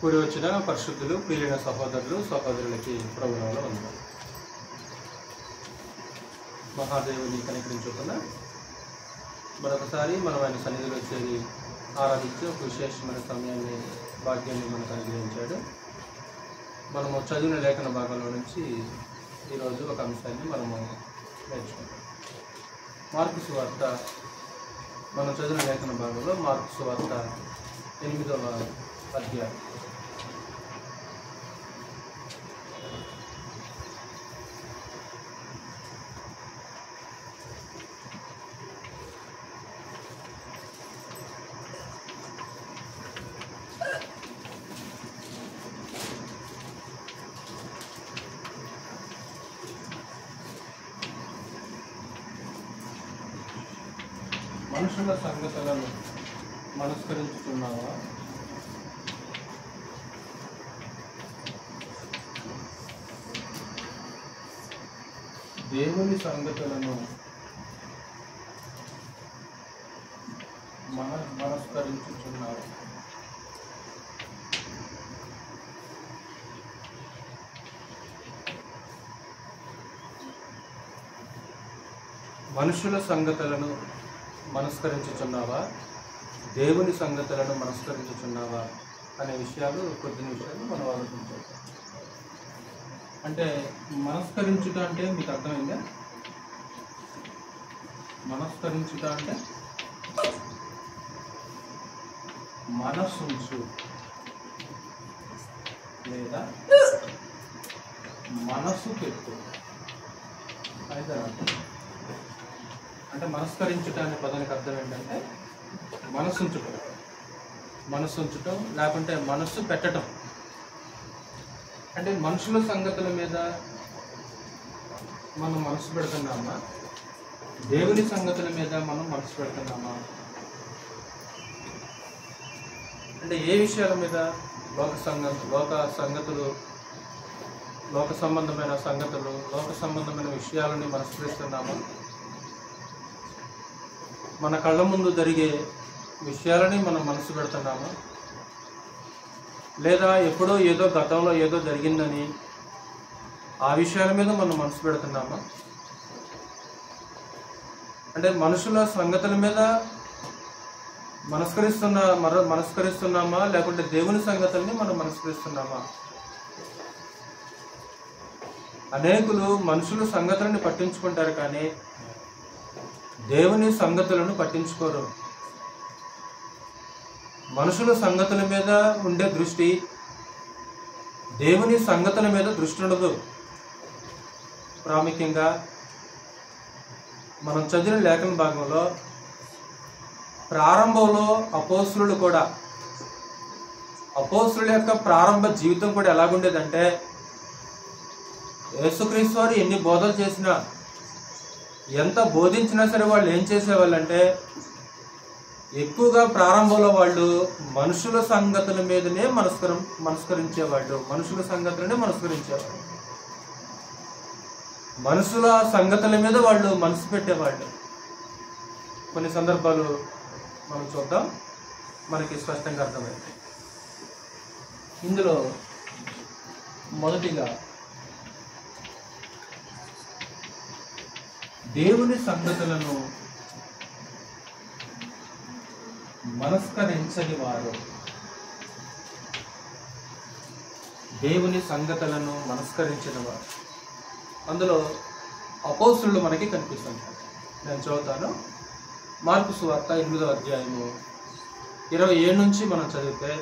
కూడి వచ్చిన పరిశుద్ధులు ప్రియులైన సహోదరులు సహోదరులకి ప్రభువులో వందనాలు. మహాదేవుని కనికరించుకున్న మరొకసారి మనం ఆయన సన్నిధిలో చేరి ఆరాధించి ఒక విశేషమైన సమయాన్ని భాగ్యాన్ని మనకు అనుగ్రహించాడు. మనము చదివిన లేఖన భాగంలో నుంచి ఈరోజు ఒక అంశాన్ని మనము నేర్చుకుంటాం. మార్కు సువార్త, మనం చదివిన లేఖన భాగంలో మార్కు సువార్త 8వ అధ్యాయం. మనుషుల సంగతులను మనస్కరించుతున్నావా? దేవుని సంగతులను మనస్కరించుచున్నావా? మనుషుల సంగతులను మనస్కరించుచున్నావా, దేవుని సంగతులను మనస్కరించుచున్నావా అనే విషయాలు, కొద్ది నిమిషాలు మనం ఆలోచించాలి. అంటే మనస్కరించుట అంటే మీకు అర్థమైందా? మనస్కరించుట అంటే మనస్సుంచు లేదా మనస్సు పెట్టు అయితే. అంటే మనస్కరించుట అనే పదానికి అర్థం ఏంటంటే మనస్సు ఉంచటం లేకుంటే మనస్సు పెట్టడం. అంటే మనుషుల సంగతుల మీద మనం మనసు పెడుతున్నామా, దేవుని సంగతుల మీద మనం మనసు పెడుతున్నామా? అంటే ఏ విషయాల మీద? లోక సంగతులు, లోక సంబంధమైన సంగతులు, లోక సంబంధమైన విషయాలని మనస్కరిస్తున్నామా? మన కళ్ళ ముందు జరిగే విషయాలని మనం మనసు పెడుతున్నామా? లేదా ఎప్పుడో ఏదో గతంలో ఏదో జరిగిందని ఆ విషయాల మీద మనం మనసు పెడుతున్నామా? అంటే మనుషుల సంగతుల మీద మనస్కరిస్తున్నామా, లేకుంటే దేవుని సంగతుల్ని మనం మనస్కరిస్తున్నామా? అనేకులు మనుషుల సంగతులను పట్టించుకుంటారు కానీ దేవుని సంగతులను పట్టించుకోరు. మనుషుల సంగతుల మీద ఉండే దృష్టి, దేవుని సంగతుల మీద దృష్టి ఉండదు. ప్రాముఖ్యంగా మనం చదివిన లేఖన భాగంలో ప్రారంభంలో అపోస్తులు యొక్క ప్రారంభ జీవితం కూడా ఎలాగుండేదంటే, యేసుక్రీస్తు వారు ఎన్ని బోధలు చేసినా, ఎంత బోధించినా సరే వాళ్ళు ఏం చేసేవాళ్ళంటే, ఎక్కువగా ప్రారంభంలో వాళ్ళు మనుషుల సంగతుల మీదనే మనస్కరించేవాళ్ళు. మనుషుల సంగతుల మీద వాళ్ళు మనసు పెట్టేవాళ్ళు. కొన్ని సందర్భాలు మనం చూద్దాం, మనకి స్పష్టంగా అర్థమైంది. ఇందులో మొదటిగా దేవుని సంగతులను మనస్కరించని వారు, దేవుని సంగతులను మనస్కరించిన వారు, అందులో అపోస్తులు మనకి కనిపిస్తుంటారు. నేను చదువుతాను. మార్కు సువార్త 8వ అధ్యాయము 27 నుంచి మనం చదివితే,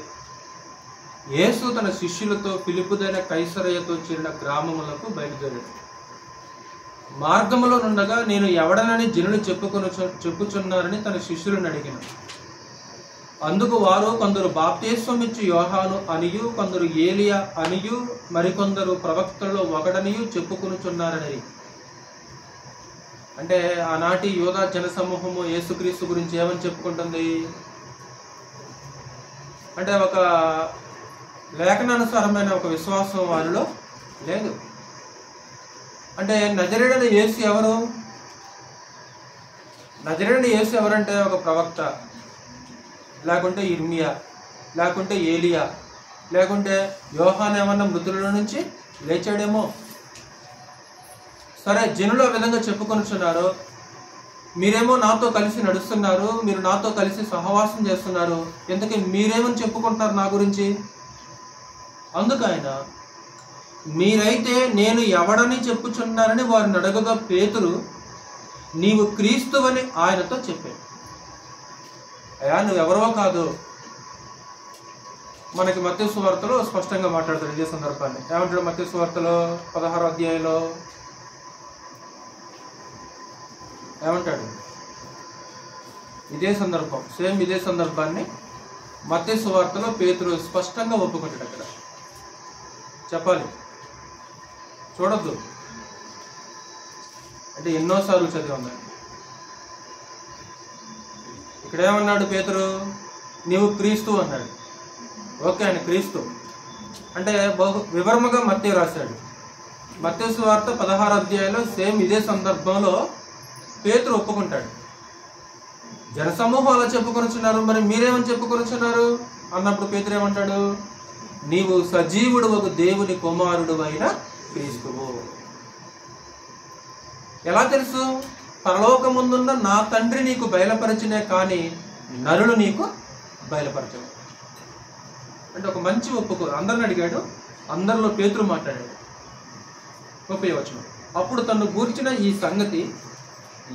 యేసు తన శిష్యులతో ఫిలిప్పుదైన కైసరయతో చేరిన గ్రామములకు బయలుదేరాడు. మార్గములో నుండగా, నేను ఎవడనని జనులు చెప్పుచున్నారని తన శిష్యులను అడిగిన. అందుకు వారు, కొందరు బాప్తిస్మం ఇచ్చు యోహాను అనియు, కొందరు ఏలియా అనియు, మరికొందరు ప్రవక్తలలో ఒకడనియు చెప్పుకొనుచున్నారని. అంటే ఆనాటి యూదా జనసమూహము యేసుక్రీస్తు గురించి ఏమని చెప్పుకుంటుంది అంటే, ఒక లేఖనానుసారమైన ఒక విశ్వాసం వారిలో లేదు. అంటే నజరేయుడైన యేసు ఎవరు? నజరేయుడైన యేసు ఎవరంటే ఒక ప్రవక్త, లేకుంటే ఇర్మియా, లేకుంటే ఏలియా, లేకుంటే యోహాను ఏమన్నా మృతుల నుంచి లేచాడేమో. సరే, జనులు ఆ విధంగా చెప్పుకొనుచున్నారు, మీరేమో నాతో కలిసి నడుస్తున్నారు, మీరు నాతో కలిసి సహవాసం చేస్తున్నారు, ఎందుకు మీరేమని చెప్పుకుంటున్నారు నా గురించి? అందుకు ఆయన, మీరైతే నేను ఎవడని చెప్పుచున్నారని వారిని అడగగా పేతురు, నీవు క్రీస్తువని ఆయనతో చెప్పాడు. అయ్యా, నువ్వెవరో కాదు. మనకి మత్తయి సువార్తలో స్పష్టంగా మాట్లాడతాడు ఇదే సందర్భాన్ని. ఏమంటాడు మత్తయి సువార్తలో 16వ అధ్యాయంలో? ఏమంటాడు? ఇదే సందర్భం, సేమ్ ఇదే సందర్భాన్ని మత్తయి సువార్తలో పేతురు స్పష్టంగా ఒప్పుకుంటాడు. అక్కడ చెప్పాలి, చూడద్దు అంటే ఎన్నోసార్లు చదివి ఉన్నాడు. ఇక్కడ ఏమన్నాడు పేతురు? నీవు క్రీస్తు అన్నాడు. ఓకే, ఆయన క్రీస్తు అంటే బహు వివరముగా మత్తయి రాశాడు. మత్తయి సువార్త 16వ అధ్యాయంలో సేమ్ ఇదే సందర్భంలో పేతురు ఒప్పుకుంటాడు. జనసమూహం అలా చెప్పుకొనుచున్నారు, మరి మీరేమని చెప్పుకొనుచున్నారు అన్నప్పుడు పేతురు ఏమంటాడు? నీవు సజీవుడు ఒక దేవుని కుమారుడు అయిన క్రీస్తువు. ఎలా తెలుసు? పరలోకముందున్న నా తండ్రి నీకు బయలుపరచినే కానీ నరులు నీకు బయలుపరచను. అంటే ఒక మంచి ఒప్పుకో. అందరిని అడిగాడు, అందరిలో పేతురు మాట్లాడాడు. 30వ వచనం, అప్పుడు తను గూర్చిన ఈ సంగతి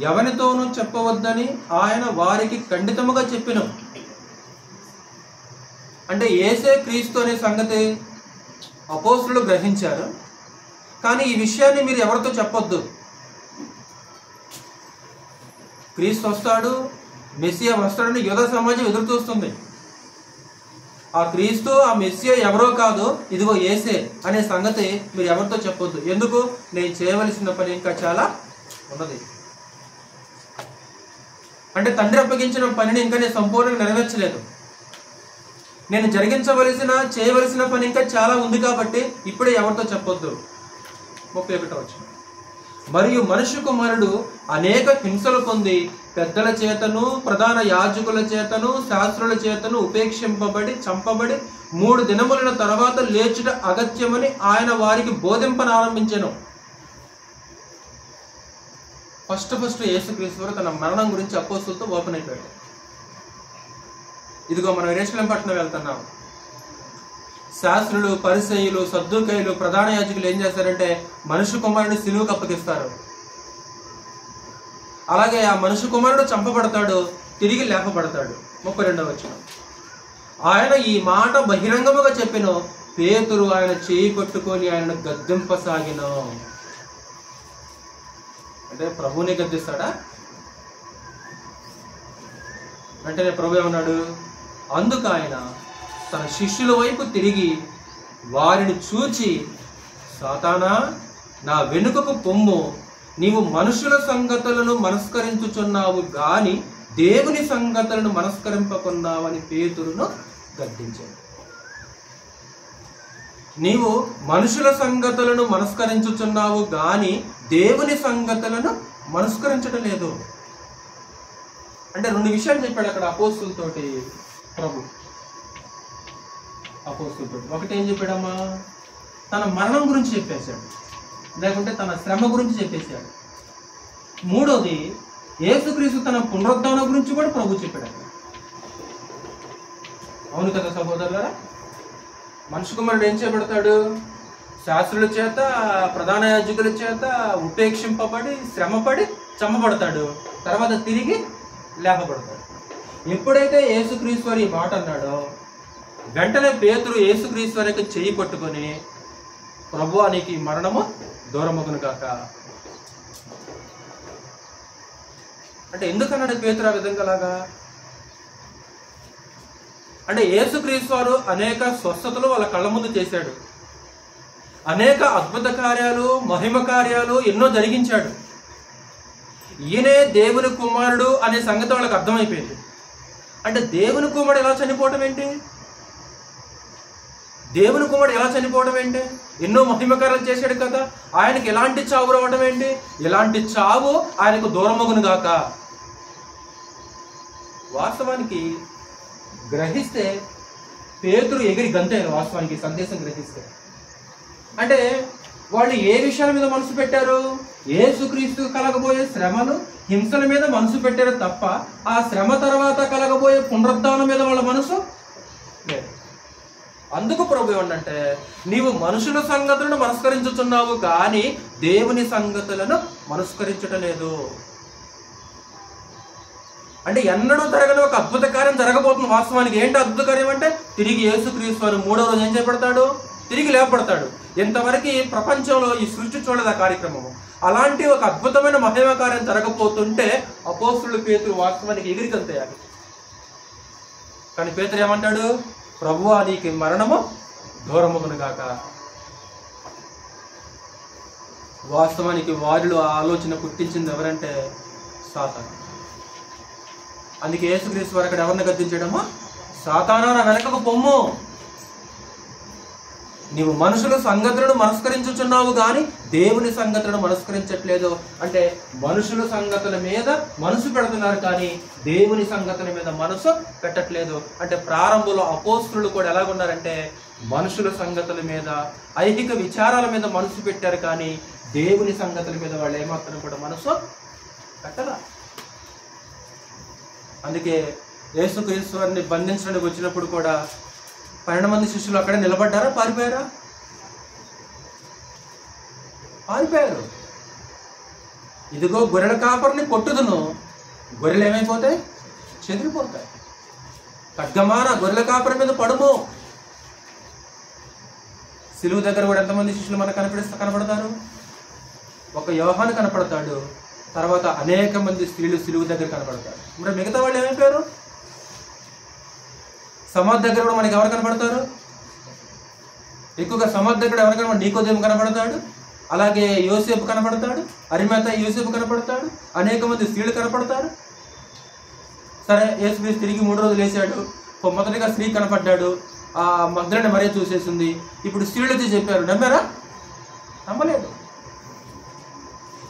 ఎవరితోనూ చెప్పవద్దని ఆయన వారికి ఖండితముగా చెప్పెను. అంటే యేసే క్రీస్తు అనే సంగతి అపోస్తలులు గ్రహించారు, కానీ ఈ విషయాన్ని మీరు ఎవరితో చెప్పొద్దు. క్రీస్తు వస్తాడు, మెస్సియా వస్తాడని యూదా సమాజం ఎదురు చూస్తుంది. ఆ క్రీస్తు, ఆ మెస్సియా ఎవరో కాదు, ఇదిగో యేసే అనే సంగతి మీరు ఎవరితో చెప్పొద్దు. ఎందుకు? నేను చేయవలసిన పని ఇంకా చాలా ఉన్నది. అంటే తండ్రి అప్పగించిన పనిని ఇంకా నేను సంపూర్ణంగా నెరవేర్చలేదు. నేను చేయవలసిన పని ఇంకా చాలా ఉంది కాబట్టి ఇప్పుడే ఎవరితో చెప్పొద్దు. 31వ వచనం, మరియు మనుష్య కుమారుడు అనేక హింసలు పొంది పెద్దల చేతను ప్రధాన యాజకుల చేతను శాస్త్రుల చేతను ఉపేక్షింపబడి చంపబడి 3 దినముల తర్వాత లేచుట అగత్యమని ఆయన వారికి బోధింపనారంభించెను. ఫస్ట్ యేసుక్రీస్తు వారు తన మరణం గురించి అపోస్తలులతో ఓపెన్ అయిపోయాడు. ఇదిగో మనం యెరూషలేము పట్టణం వెళ్తున్నాం. శాస్త్రులు, పరిసయ్యులు, సద్దూకయ్యులు, ప్రధాన యాజకులు ఏం చేస్తారంటే మనుష్య కుమారుడిని సిలువకు అప్పగిస్తారు. అలాగే ఆ మనుష్య కుమారుడు చంపబడతాడు, తిరిగి లేపబడతాడు. 32వ వచనం, ఆయన ఈ మాట బహిరంగముగా చెప్పెను, పేతురు ఆయన చేయి పట్టుకొని ఆయన గద్దింపసాగిను. అంటే ప్రభువుని గద్దిస్తాడా? వెంటనే ప్రభు ఏమన్నాడు? అందుకు ఆయన తన శిష్యుల వైపు తిరిగి వారిని చూచి, సాతానా, నా వెనుకకు పొమ్ము, నీవు మనుషుల సంగతులను మనస్కరించుచున్నావు గాని దేవుని సంగతులను మనస్కరింపకున్నావని పేతురును గద్దించాడు. నీవు మనుషుల సంగతులను మనస్కరించుచున్నావు గాని దేవుని సంగతులను మనస్కరించడం లేదు. అంటే 2 విషయాలు చెప్పాడు అక్కడ అపోస్తలులతోటి ప్రభు. అపోస్తలులతోటి ఒకటి ఏం చెప్పాడమ్మా? తన మరణం గురించి చెప్పేశాడు, లేకుంటే తన శ్రమ గురించి చెప్పేశాడు. 3వది యేసుక్రీస్తు తన పునరుద్ధానం గురించి కూడా ప్రభు చెప్పాడు. అవును కదా సహోదరులారా? మనుష్య కుమారుడు ఏం చేయబడతాడు? శాస్త్రుల చేత, ప్రధాన యాజకుల చేత ఉపేక్షింపబడి శ్రమపడి చంపబడతాడు, తర్వాత తిరిగి లేపబడతాడు. ఎప్పుడైతే యేసుక్రీస్తు వారు ఈ మాట అన్నాడో వెంటనే పేతురు యేసుక్రీస్తు వారికి చెయ్యి పట్టుకొని, ప్రభువా నీకు ఈ మరణము దూరమగును కాక. అంటే ఎందుకన్నాడు పేతురు ఆ విధంగా లాగా? అంటే యేసుక్రీస్తు వారు అనేక స్వస్థతలు వాళ్ళ కళ్ళ ముందు చేశాడు, అనేక అద్భుత కార్యాలు, మహిమ కార్యాలు ఎన్నో జరిగించాడు. ఈయనే దేవుని కుమారుడు అనే సంగతి వాళ్ళకి అర్థమైపోయింది. అంటే దేవుని కుమారుడు ఎలా చనిపోవటం ఏంటి? దేవుని కుమారుడు ఎలా చనిపోవడం ఏంటి? ఎన్నో మహిమ కార్యాలు చేశాడు కదా, ఆయనకి ఎలాంటి చావు రావడం ఏంటి? ఎలాంటి చావు ఆయనకు దూరమగును గాక. వాస్తవానికి గ్రహిస్తే పేతురు ఎగిరి గంతేరు వాస్తవానికి ఈ సందేశం గ్రహిస్తే. అంటే వాళ్ళు ఏ విషయాల మీద మనసు పెట్టారు? యేసుక్రీస్తు కలగబోయే శ్రమలు, హింసల మీద మనసు పెట్టారు తప్ప ఆ శ్రమ తర్వాత కలగబోయే పునరుద్ధానం మీద వాళ్ళ మనసు లేదు. అందుకు ప్రభు ఏమంటే, నీవు మనుషుల సంగతులను మనస్కరించుచున్నావు కానీ దేవుని సంగతులను మనస్కరించటం లేదు. అంటే ఎన్నడూ జరగని ఒక అద్భుత కార్యం జరగబోతుంది. వాస్తవానికి ఏంటి అద్భుత కార్యం అంటే, తిరిగి యేసుక్రీస్తు వారు 3వ రోజు ఏం చేయబడతాడు? తిరిగి లేపబడతాడు. ఇంతవరకు ప్రపంచంలో ఈ సృష్టి చూడదు ఆ కార్యక్రమము. అలాంటి ఒక అద్భుతమైన మహిమ కార్యం జరగబోతుంటే అపోస్తలుడు పేతురు వాస్తవానికి ఎగిరికంతేయాలి. కానీ పేతురు ఏమంటాడు? ప్రభువా, నీకు మరణము దూరముగును గాక. వాస్తవానికి వారిలో ఆ ఆలోచన పుట్టించింది ఎవరంటే సాతాను. అందుకే యేసుక్రీస్తు వారు అక్కడ ఎవరిని గద్దించడమో, సాతానా నా వెనకకు పొమ్ము, నీవు మనుషుల సంగతులను మనస్కరించుచున్నావు కానీ దేవుని సంగతులను మనస్కరించట్లేదు. అంటే మనుషుల సంగతుల మీద మనసు పెడుతున్నారు కానీ దేవుని సంగతుల మీద మనసు పెట్టట్లేదు. అంటే ప్రారంభంలో అపోస్తలులు కూడా ఎలాగున్నారంటే మనుషుల సంగతుల మీద, ఐహిక విచారాల మీద మనసు పెట్టారు కానీ దేవుని సంగతుల మీద వాళ్ళు ఏమాత్రం కూడా మనసు పెట్టరా. అందుకే యేసుక్రీస్తు వారిని బంధించడానికి వచ్చినప్పుడు కూడా 12 మంది శిష్యులు అక్కడే నిలబడ్డారా? పారిపోయారా? పారిపోయారు. ఇదిగో గొర్రెల కాపరిని కొట్టుదును, గొర్రెలు ఏమైపోతాయి? చెదిరిపోతాయి. ఖడ్గమాన గొర్రెల కాపరి మీద పడుము. సిలువు దగ్గర కూడా ఎంతమంది శిష్యులు మనకు కనపడతారు? ఒక యోహాను కనపడతాడు, తర్వాత అనేక మంది స్త్రీలు సిలువు దగ్గర కనపడతారు. మరి మిగతా వాళ్ళు ఏమైపోయారు? సమాధి దగ్గర కూడా మనకి ఎవరు కనపడతారు? ఎక్కువగా సమాధి దగ్గర ఎవరు కనపడతారు? నీకోదేము కనపడతాడు, అలాగే యోసేపు కనపడతాడు, అరిమతయి యోసేపు కనపడతాడు, అనేక మంది స్త్రీలు కనపడతారు. సరే, యేసుక్రీస్తు తిరిగి 3 రోజులు లేచాడు. మొదటిగా స్త్రీ కనపడ్డాడు, ఆ మగ్దలేనే మరియ చూసేసింది. ఇప్పుడు స్త్రీలు వచ్చి చెప్పారు, నమ్మారా? నమ్మలేదు.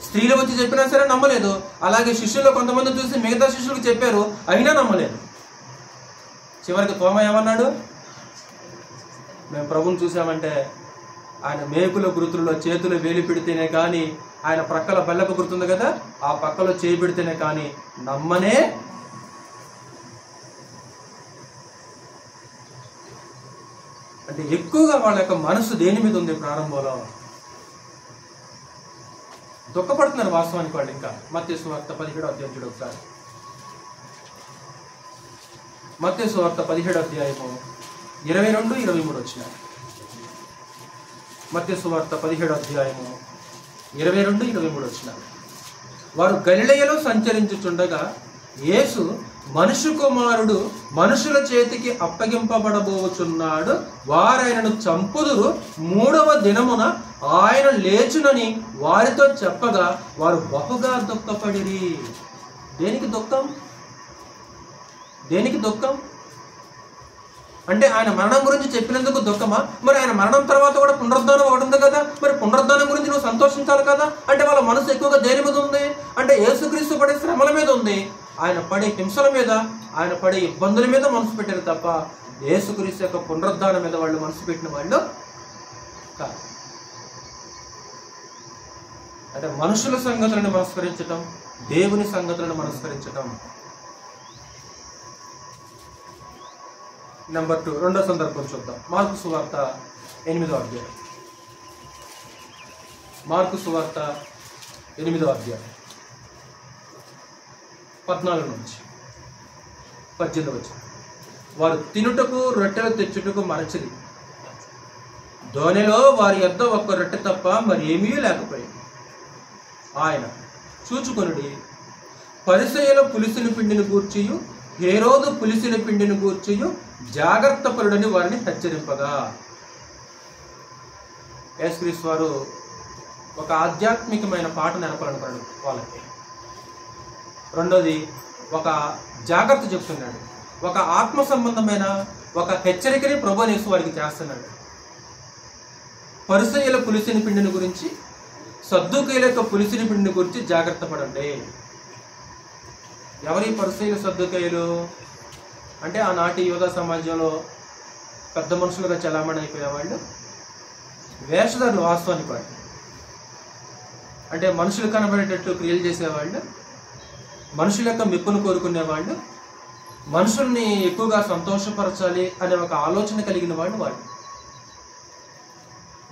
స్త్రీలు వచ్చి చెప్పినా సరే నమ్మలేదు. అలాగే శిష్యులు కొంతమంది చూసి మిగతా శిష్యులకు చెప్పారు, అయినా నమ్మలేదు. చివరికి తోమ ఏమన్నాడు? మేము ప్రభుని చూసామంటే ఆయన మేకుల గుర్తుల్లో చేతులు వేలి పెడితేనే కానీ, ఆయన ప్రక్కల బెల్లపు గుర్తుంది కదా, ఆ పక్కలో చేయి పెడితేనే కానీ నమ్మనే. అంటే ఎక్కువగా వాళ్ళ యొక్క మనసు దేని మీద ఉంది? ప్రారంభంలో దుఃఖపడుతున్నారు వాస్తవానికి వాళ్ళు. ఇంకా మత్తయి సువార్త 17వ అధ్యాయం చూడు ఒకసారి. మత్తయి సువార్త 17వ అధ్యాయము 22, 23 వచ్చినారు. మత్తయి సువార్త 17వ అధ్యాయము 22, 23 వచ్చినారు. వారు గలిలయలో సంచరించుచుండగా యేసు, మనుష్య కుమారుడు మనుషుల చేతికి అప్పగింపబడబోచున్నాడు, వారాయనను చంపుదురు, 3వ దినమున ఆయన లేచునని వారితో చెప్పగా వారు బహుగా దుఃఖపడిరి. దేనికి దుఃఖం? దేనికి దుఃఖం? అంటే ఆయన మరణం గురించి చెప్పినందుకు దుఃఖమా? మరి ఆయన మరణం తర్వాత కూడా పునరుద్ధానం ఒకటి ఉంది కదా, మరి పునరుద్ధానం గురించి నువ్వు సంతోషించాలి కదా. అంటే వాళ్ళ మనసు ఎక్కువగా దేని మీద ఉంది అంటే యేసుక్రీస్తు పడే శ్రమల మీద ఉంది, ఆయన పడే హింసల మీద, ఆయన పడే ఇబ్బందుల మీద మనసు పెట్టారు తప్ప యేసుక్రీస్తు యొక్క పునరుద్ధానం మీద వాళ్ళు మనసు పెట్టిన వాళ్ళు కాదు. అంటే మనుషుల సంగతులను మనస్కరించటం, దేవుని సంగతులను మనస్కరించటం. నెంబర్ 2, రెండో సందర్భం చూద్దాం. మార్కు సువార్త 8వ అధ్యాయం. మార్కు సువార్త 8వ అధ్యాయం 14 నుంచి 18 వచ్చి, వారు తినుటకు రొట్టెలు తెచ్చుటకు మరచిరి. దోణిలో వారి యొద్ద ఒక్క రొట్టె తప్ప మరి ఏమీ లేకపోయింది. ఆయన చూచుకొనుడి, పరిసయ్యుల పులిసిన పిండిని గూర్చియు హేరోదు పులిసిన పిండిని గూర్చియు జాగ్రత్త పరుడని వారిని హెచ్చరింపగా. యేసుక్రీస్తు వారు ఒక ఆధ్యాత్మికమైన పాట నేర్పాలనుకున్నాడు వాళ్ళకి. రెండోది ఒక జాగ్రత్త చెప్తున్నాడు, ఒక ఆత్మ సంబంధమైన ఒక హెచ్చరికని ప్రభువు యేసు వారికి చేస్తున్నాడు. పరిసయ్యుల పులిసిన పిండిని గురించి, సద్దూకయ్యుల యొక్క పులిసిన పిండిని గురించి జాగ్రత్త పడండి. ఎవరి పరిసయ్యులు సద్దూకయ్యులు అంటే ఆనాటి యూదా సమాజంలో పెద్ద మనుషులుగా చలామణి అయిపోయేవాళ్ళు వేషధారులు. వాస్తవానికి వాళ్ళు అంటే మనుషులు కనబడేటట్టు క్రియలు చేసేవాళ్ళు, మనుషుల యొక్క మెప్పును కోరుకునేవాళ్ళు, మనుషుల్ని ఎక్కువగా సంతోషపరచాలి అనే ఒక ఆలోచన కలిగిన వాళ్ళు.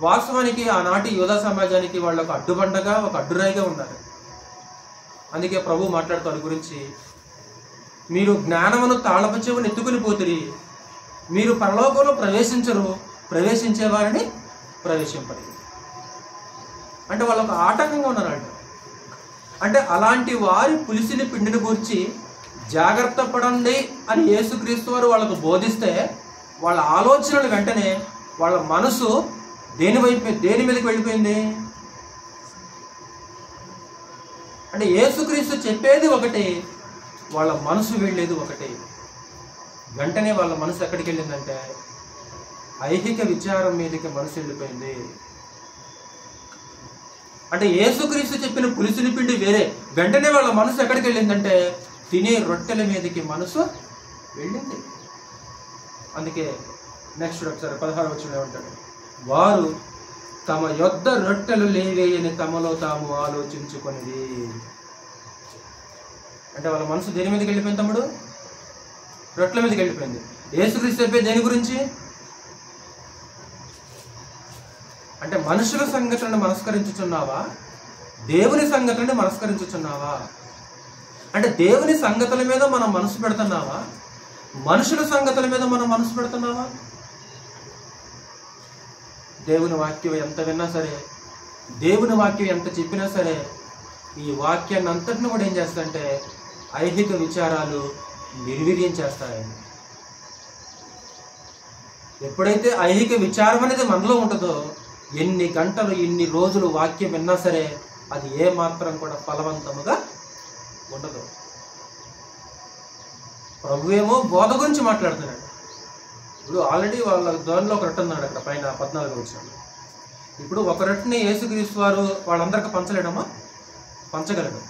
వాస్తవానికి ఆనాటి యూదా సమాజానికి వాళ్ళు ఒక అడ్డుబండగా, ఒక అడ్డురాయిగా ఉన్నారు. అందుకే ప్రభు మాట్లాడుతూ వారి గురించి, మీరు జ్ఞానమును తాళపు చెవును ఎత్తుకుని పోతిరి, మీరు పరలోకంలో ప్రవేశించరు, ప్రవేశించేవారిని ప్రవేశింపరు. అంటే వాళ్ళు ఒక ఆటంకంగా ఉన్నారంట. అంటే అలాంటి వారి పులిసిని పిండిని గురించి జాగ్రత్త పడండి అని యేసుక్రీస్తు వారు వాళ్ళకు బోధిస్తే, వాళ్ళ ఆలోచనలు వెంటనే వాళ్ళ మనసు దేని మీదకి వెళ్ళిపోయింది? అంటే యేసుక్రీస్తు చెప్పేది ఒకటి, వాళ్ళ మనసు వెళ్ళేది ఒకటి. వెంటనే వాళ్ళ మనసు ఎక్కడికి వెళ్ళిందంటే ఐహిక విచారం మీదకి మనసు వెళ్ళిపోయింది. అంటే యేసుక్రీస్తు చెప్పిన పులిసిని పిండి వేరే, వెంటనే వాళ్ళ మనసు ఎక్కడికి వెళ్ళిందంటే తినే రొట్టెల మీదకి మనసు వెళ్ళింది. అందుకే నెక్స్ట్ ఒకసారి 16వ వచనంలో ఏమంటాడు? వారు తమ యొద్ద రొట్టెలు లేవేయని తమలో తాము ఆలోచించుకొనిది. అంటే వాళ్ళ మనసు దేని మీదకి వెళ్ళిపోయింది తమ్ముడు? రొట్టెల మీదకి వెళ్ళిపోయింది. యేసుక్రీస్తు చెప్పే దేని గురించి? అంటే మనుషుల సంగతులను మనస్కరించుచున్నావా, దేవుని సంగతులను మనస్కరించుచున్నావా? అంటే దేవుని సంగతుల మీద మనం మనసు పెడుతున్నావా, మనుషుల సంగతుల మీద మనం మనసు పెడుతున్నావా? దేవుని వాక్యం ఎంత విన్నా సరే, దేవుని వాక్యం ఎంత చెప్పినా సరే, ఈ వాక్యాన్ని అంతటిని కూడా ఏం చేస్తాయంటే ఐహిక విచారాలు నిర్వీర్యం చేస్తాయి. ఎప్పుడైతే ఐహిక విచారం అనేది మనలో ఉంటుందో, ఎన్ని గంటలు ఎన్ని రోజులు వాక్యం విన్నా సరే అది ఏ మాత్రం కూడా ఫలవంతముగా ఉండదు. ప్రభు ఏమో బోధ గురించి మాట్లాడుతున్నాడు. ఇప్పుడు ఆల్రెడీ వాళ్ళ దానిలో ఒక రొట్టె ఉన్నాడు అక్కడ పైన 14వ వచనంలో. ఇప్పుడు ఒక రొట్టెని యేసుక్రీస్తు వారు వాళ్ళందరికీ పంచలేడమ్మా? పంచగలడు.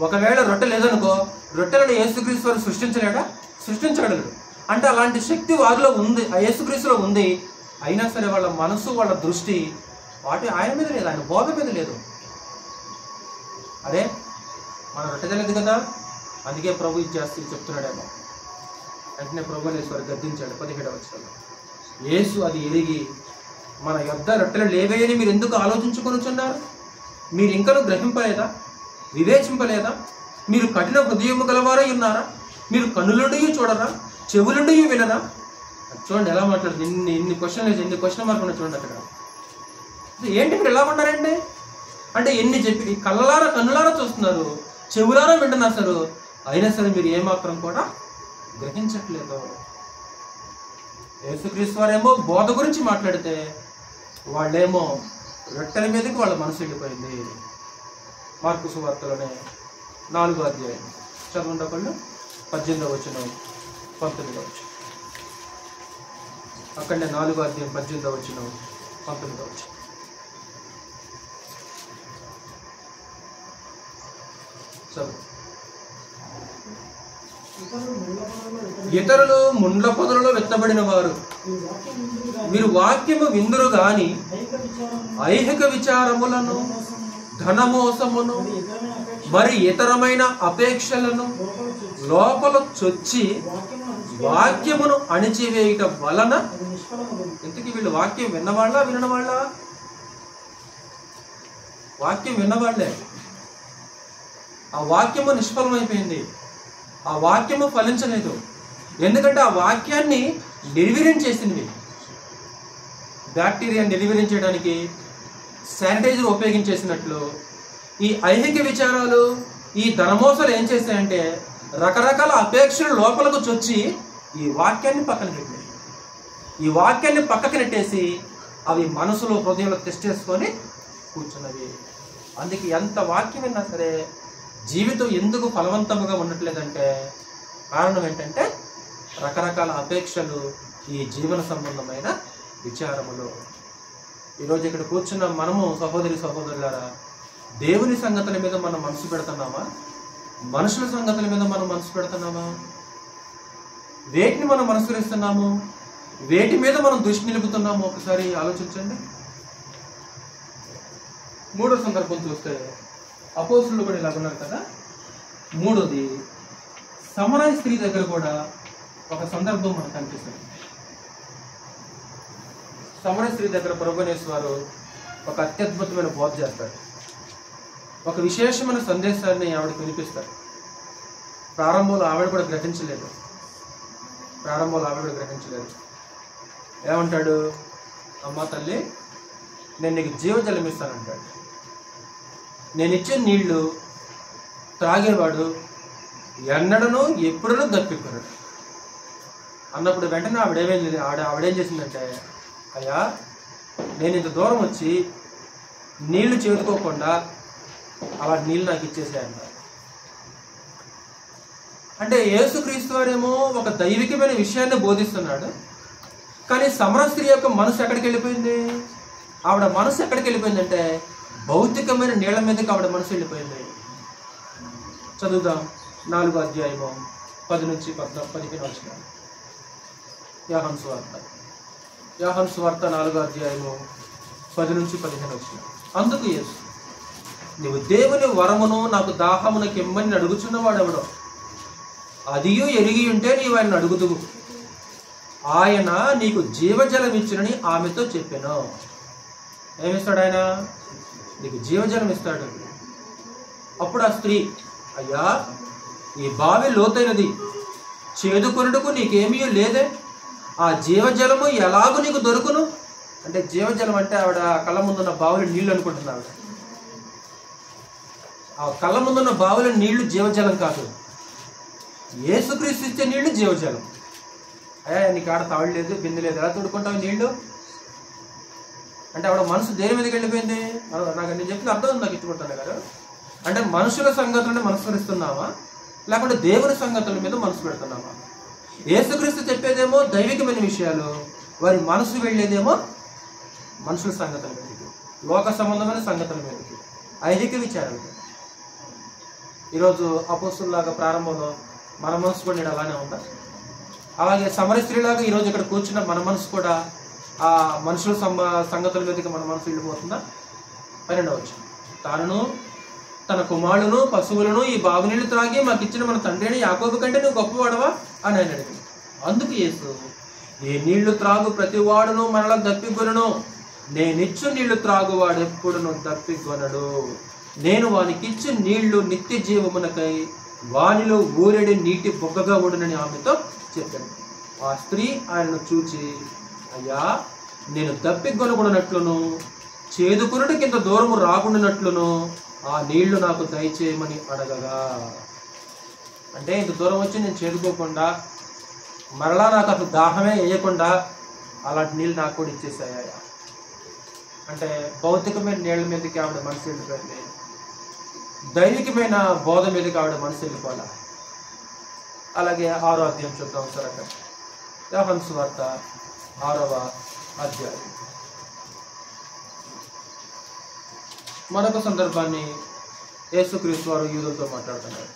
ఒకవేళ రొట్టె లేదనుకో, రొట్టెలను యేసుక్రీస్తు వారు సృష్టించలేడా? సృష్టించగలడు. అంటే అలాంటి శక్తి వారిలో ఉంది, ఆ యేసుక్రీస్తులో ఉంది. అయినా సరే వాళ్ళ మనసు, వాళ్ళ దృష్టి ఆయన మీద లేదు, ఆయన బోధ మీద లేదు. అరే మన రొట్టె తెలియదు కదా, అందుకే ప్రభు ఇచ్చేస్తూ చెప్తున్నాడేమో. వెంటనే ప్రభు వారు గద్దించాడు 17వ వచనంలో. యేసు అది ఎరిగి, మన యొద్ద రొట్టెలు లేవేయని మీరు ఎందుకు ఆలోచించుకొనుచున్నారు? మీరు ఇంకనూ గ్రహింపలేదా, వివేచింపలేదా? మీరు కఠిన హృదయము గలవారై ఉన్నారా? మీరు కన్నులుండి చూడరా, చెవులుండి వినరా? చూడండి ఎలా మాట్లాడుతుంది. ఇన్ని క్వశ్చన్ మార్కులు ఉన్నాయి చూడండి అక్కడ. ఏంటి మీరు ఎలా ఉన్నారండి అంటే ఎన్ని చెప్పి కన్నులారా చూస్తున్నారు, చెవులారా వింటున్నారు, అయినా సరే మీరు ఏమాత్రం కూడా గ్రహించట్లేదు. యేసుక్రీస్తు వారేమో బోధ గురించి మాట్లాడితే వాళ్ళేమో రొట్టెల మీదకి వాళ్ళ మనసు వెళ్ళిపోయింది. మార్కు సువార్తలోనే 4వ అధ్యాయం చదవండి ఒకళ్ళు, 18వ వచనం 19వ వచనం. అక్కడనే 4వ అధ్యాయం 18వ వచనం 19వ వచనం. ఇతరులు ముండ్ల పొదలలో విత్తబడిన వారు, మీరు వాక్యము విందురు గాని ఐహిక విచారములను, ధనమోసమును, మరి ఇతరమైన అపేక్షలను లోపల చొచ్చి వాక్యమును అణిచివేయుట వలన. ఇంతకీ వీళ్ళు వాక్యం విన్నవాళ్ళ వినవాళ్ళ? వాక్యం విన్నవాళ్లే. ఆ వాక్యము నిష్ఫలమైపోయింది, ఆ వాక్యము ఫలించలేదు. ఎందుకంటే ఆ వాక్యాన్ని నిర్వీర్యం చేసినవి. బ్యాక్టీరియాని నిర్వీర్యం చేయడానికి శానిటైజర్ ఉపయోగించేసినట్లు ఈ ఐహిక విచారాలు, ఈ ధనమోసాలు ఏం చేస్తాయంటే రకరకాల అపేక్షలు లోపలకు చొచ్చి ఈ వాక్యాన్ని పక్కన పెట్టాయి. ఈ వాక్యాన్ని పక్కకి నెట్టేసి అవి మనసులో, హృదయంలో తెచ్చేసుకొని కూర్చున్నవి. అందుకే ఎంత వాక్యం విన్నా సరే జీవితం ఎందుకు ఫలవంతముగా ఉండట్లేదంటే కారణం ఏంటంటే రకరకాల అపేక్షలు, ఈ జీవన సంబంధమైన విచారములు. ఈరోజు ఇక్కడ కూర్చున్న మనము సహోదరి సహోదరులారా, దేవుని సంగతుల మీద మనం మనసు పెడుతున్నామా, మనుషుల సంగతుల మీద మనం మనసు పెడుతున్నామా? వేటిని మనం అనుసరిస్తున్నాము? వేటి మీద మనం దృష్టి నిలుపుతున్నామో ఒకసారి ఆలోచించండి. మూడో సందర్భం చూస్తే అపోస్తులు కూడా ఇలా ఉన్నారు కదా. మూడోది, సమరయ స్త్రీ దగ్గర కూడా ఒక సందర్భం మనకు కనిపిస్తుంది. సమరయ స్త్రీ దగ్గర ప్రభువైన యేసు వారు ఒక అత్యద్భుతమైన బోధ చేస్తారు. ఒక విశేషమైన సందేశాన్ని ఆవిడకి వినిపిస్తారు. ప్రారంభంలో ఆవిడ కూడా గ్రహించలేదు. ఏమంటాడు? అమ్మ తల్లి, నేను నీకు జీవజలం ఇస్తానంటాడు. నేను ఇచ్చే నీళ్లు త్రాగేవాడు ఎన్నడను ఎప్పుడూ దప్పికొనడు అన్నప్పుడు వెంటనే ఆవిడేం చేసిందంటే, అయ్యా నేను ఇంత దూరం వచ్చి నీళ్లు చేదుకోకుండా అలా నీళ్ళు నాకు ఇచ్చేసాయంట. అంటే యేసుక్రీస్తు వారేమో ఒక దైవికమైన విషయాన్ని బోధిస్తున్నాడు. కానీ సమరయ స్త్రీ యొక్క మనసు ఎక్కడికి వెళ్ళిపోయింది? ఆవిడ మనసు ఎక్కడికి వెళ్ళిపోయిందంటే భౌతికమైన నీళ్ల మీదకి ఆవిడ మనసు వెళ్ళిపోయింది. చదువుదాం 4వ అధ్యాయము 10 నుంచి 15 వచనాలు. యోహాను సువార్త 4వ అధ్యాయము 10 నుంచి 15 వచనాలు. అందుకు యేసు, నీవు దేవుని వరమును నాకు దాహమునకు ఇమ్మని అడుగుచున్నవాడెవడో అదియు ఎరిగి ఉంటే నీవు ఆయన అడుగుదువు, ఆయన నీకు జీవజలం ఇచ్చునని ఆమెతో చెప్పాను. ఏమిస్తాడు ఆయన? నీకు జీవజలం ఇస్తాడు. అప్పుడు ఆ స్త్రీ, అయ్యా ఈ బావి లోతైనది, చేదుకొనుటకు నీకేమీ లేదే, ఆ జీవజలము ఎలాగూ నీకు దొరుకును? అంటే జీవజలం అంటే ఆవిడ కళ్ళ ముందున్న బావిలో నీళ్లు అనుకుంటున్నాడు. ఆ కళ్ళ ముందున్న బావిలో నీళ్లు జీవజలం కాదు, యేసుక్రీస్తు ఇచ్చే నీళ్లు జీవజలం. అయ్యా నీకు ఆడ తాడు లేదు, బిందె లేదు, ఎలా తోడుకుంటావు నీళ్లు? అంటే ఆవిడ మనసు దేని మీదకి వెళ్ళిపోయింది? నాకు నేను చెప్పిన అర్థం ఉంది, నాకు ఇచ్చుకుంటాను కదా. అంటే మనుషుల సంగతులను మనస్కరిస్తున్నావా, లేకుంటే దేవుని సంగతుల మీద మనసు పెడుతున్నావా? యేసుక్రీస్తు చెప్పేదేమో దైవికమైన విషయాలు, వారి మనసు వెళ్ళేదేమో మనుషుల సంగతుల మీదకి, లోక సంబంధమైన సంగతుల మీదకి, ఐహిక విచారాలకి. ఈరోజు అపోస్తుల్లాగా ప్రారంభంలో మన మనసు కూడా నేను అలానే ఉందా? అలాగే సమరయ స్త్రీలాగా ఈరోజు ఇక్కడ కూర్చున్న మన మనసు కూడా ఆ మనుషుల సంగతుల మీదకి మన మనసు వెళ్ళిపోతుందా? 12వ వచనం, తానును తన కుమారులను పశువులను ఈ బావి నీళ్లు త్రాగి మాకు ఇచ్చిన మన తండ్రిని యాకోబు కంటే నువ్వు గొప్పవాడవా అని ఆయన అడిగింది. అందుకు యేసు, ఈ నీళ్లు త్రాగు ప్రతి వాడును మరలా దప్పికొనను, నేనిచ్చు నీళ్లు త్రాగువాడు ఎప్పుడును దప్పికొనడు, నేను వానికిచ్చు నీళ్లు నిత్య జీవమునకై వానిలో ఊరెడి నీటి బొగ్గగా ఉండునని ఆమెతో చెప్పాను. ఆ స్త్రీ ఆయనను చూచి, అయ్యా నేను దప్పికొనకూడనట్లును చేదుకున్నటికి ఇంత దూరము రాకుండానట్లును ఆ నీళ్లు నాకు దయచేయమని అడగగా. అంటే ఇంత దూరం వచ్చి నేను చేదుకోకుండా, మరలా నాకు అసలు దాహమే వేయకుండా అలాంటి నీళ్ళు నాకు కూడా ఇచ్చేసాయా? అంటే భౌతికమైన నీళ్ళ మీదకి ఆవిడ మనసు వెళ్ళిపోయింది, దైవికమైన బోధ మీదకి ఆవిడ మనసు వెళ్ళిపోవాలా. అలాగే 6వ అధ్యాయం చూద్దాం సార్. అక్కడ యోహాను సువార్త 6వ అధ్యాయం మరొక సందర్భాన్ని యేసుక్రీస్తు వారు యూదులతో మాట్లాడుతున్నారు.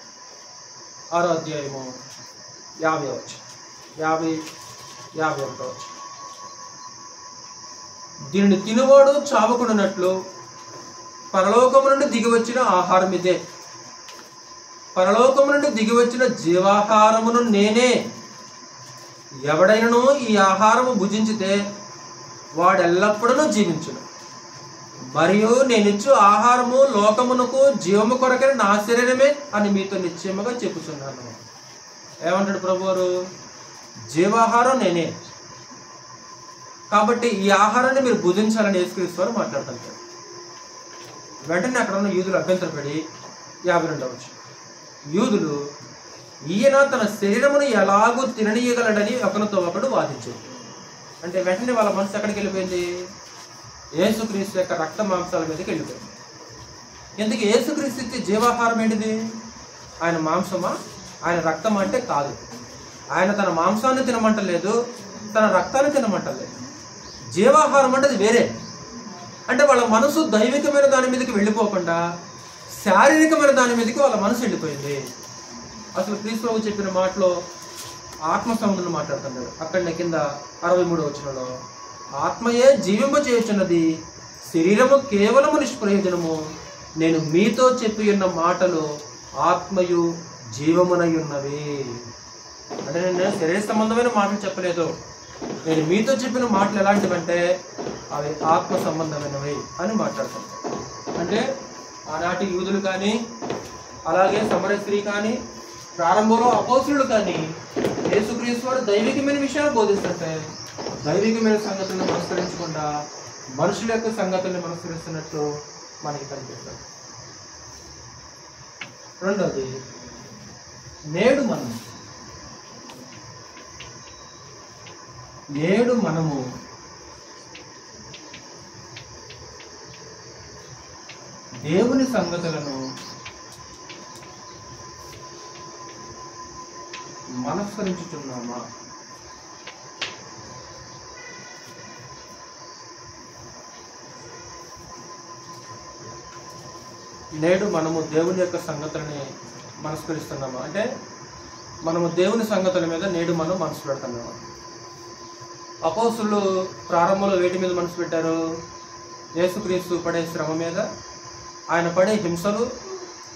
6వ అధ్యాయము 50వ వచనం, 51వ వచనం. దీనిని తినువాడు చావకుండానట్లు పరలోకము నుండి దిగివచ్చిన ఆహారం ఇదే, పరలోకము నుండి దిగివచ్చిన జీవాహారమును నేనే, ఎవడైనను ఈ ఆహారము భుజించితే వాడెల్లప్పుడూ జీవించును, మరియు నేనిచ్చు ఆహారము లోకమునకు జీవము కొరకైన నా శరీరమే అని మీతో నిశ్చయముగా చెప్పుచున్నాను. ఏమంటాడు ప్రభువారు? జీవాహారం నేనే, కాబట్టి ఈ ఆహారాన్ని మీరు భుజించాలని యేసుక్రీస్తు వారు మాట్లాడుతుంటారు. వెంటనే అక్కడ ఉన్న యూదులు అభ్యంతరపడి 52వ వచనం, యూదులు ఈయన తన శరీరమును ఎలాగూ తిననీయగలడని ఒకరితో ఒకడు వాదించారు. అంటే వెంటనే వాళ్ళ మనసు ఎక్కడికి వెళ్ళిపోయింది? యేసుక్రీస్తు యొక్క రక్త మాంసాల మీదకి వెళ్ళిపోయింది. ఎందుకు? యేసుక్రీస్తు ఇచ్చే జీవాహారం ఏంటిది? ఆయన మాంసమా, ఆయన రక్తమా అంటే కాదు. ఆయన తన మాంసాన్ని తినమంటలేదు, తన రక్తాన్ని తినమంటలేదు. జీవాహారం అంటే అది వేరే. అంటే వాళ్ళ మనసు దైవికమైన దాని మీదకి వెళ్ళిపోకుండా శారీరకమైన దాని మీదకి వాళ్ళ మనసు వెళ్ళిపోయింది. అసలు క్రీస్తు చెప్పిన మాటలో ఆత్మ సంబంధం మాట్లాడుతున్నాడు. అక్కడనే కింద 63వ వచనంలో ఆత్మయే జీవింప చేయుచున్నది, శరీరము కేవలము నిష్ప్రయోజనము. నేను మీతో చెప్పి ఉన్న మాటలు ఆత్మయు జీవమునై ఉన్నవి. అంటే నేను శరీర సంబంధమైన మాటలు చెప్పలేదు, నేను మీతో చెప్పిన మాటలు ఎలాంటివంటే అవి ఆత్మ సంబంధమైనవి అని మాట్లాడుతాను. అంటే ఆనాటి యూదులు కానీ అలాగే సమర స్త్రీ కానీ ప్రారంభంలో అపోస్తులు కానీ యేసుక్రీస్తు వారు దైవికమైన విషయాలు బోధిస్తుంటే దైవికమైన సంగతులను మనస్కరించకుండా మనుషుల యొక్క సంగతుల్ని మనస్కరిస్తున్నట్టు మనకి కనిపిస్తుంది. రెండవది, నేడు మనము దేవుని సంగతులను మనస్కరించుచున్నామా? నేడు మనము దేవుని యొక్క సంగతులని మనస్కరిస్తున్నామా అంటే మనము దేవుని సంగతుల మీద నేడు మనం మనసు పెడుతున్నాము. అపోస్తులు ప్రారంభంలో వేటి మీద మనసు పెట్టారు? యేసుక్రీస్తు పడే శ్రమ మీద, ఆయన పడే హింసలు,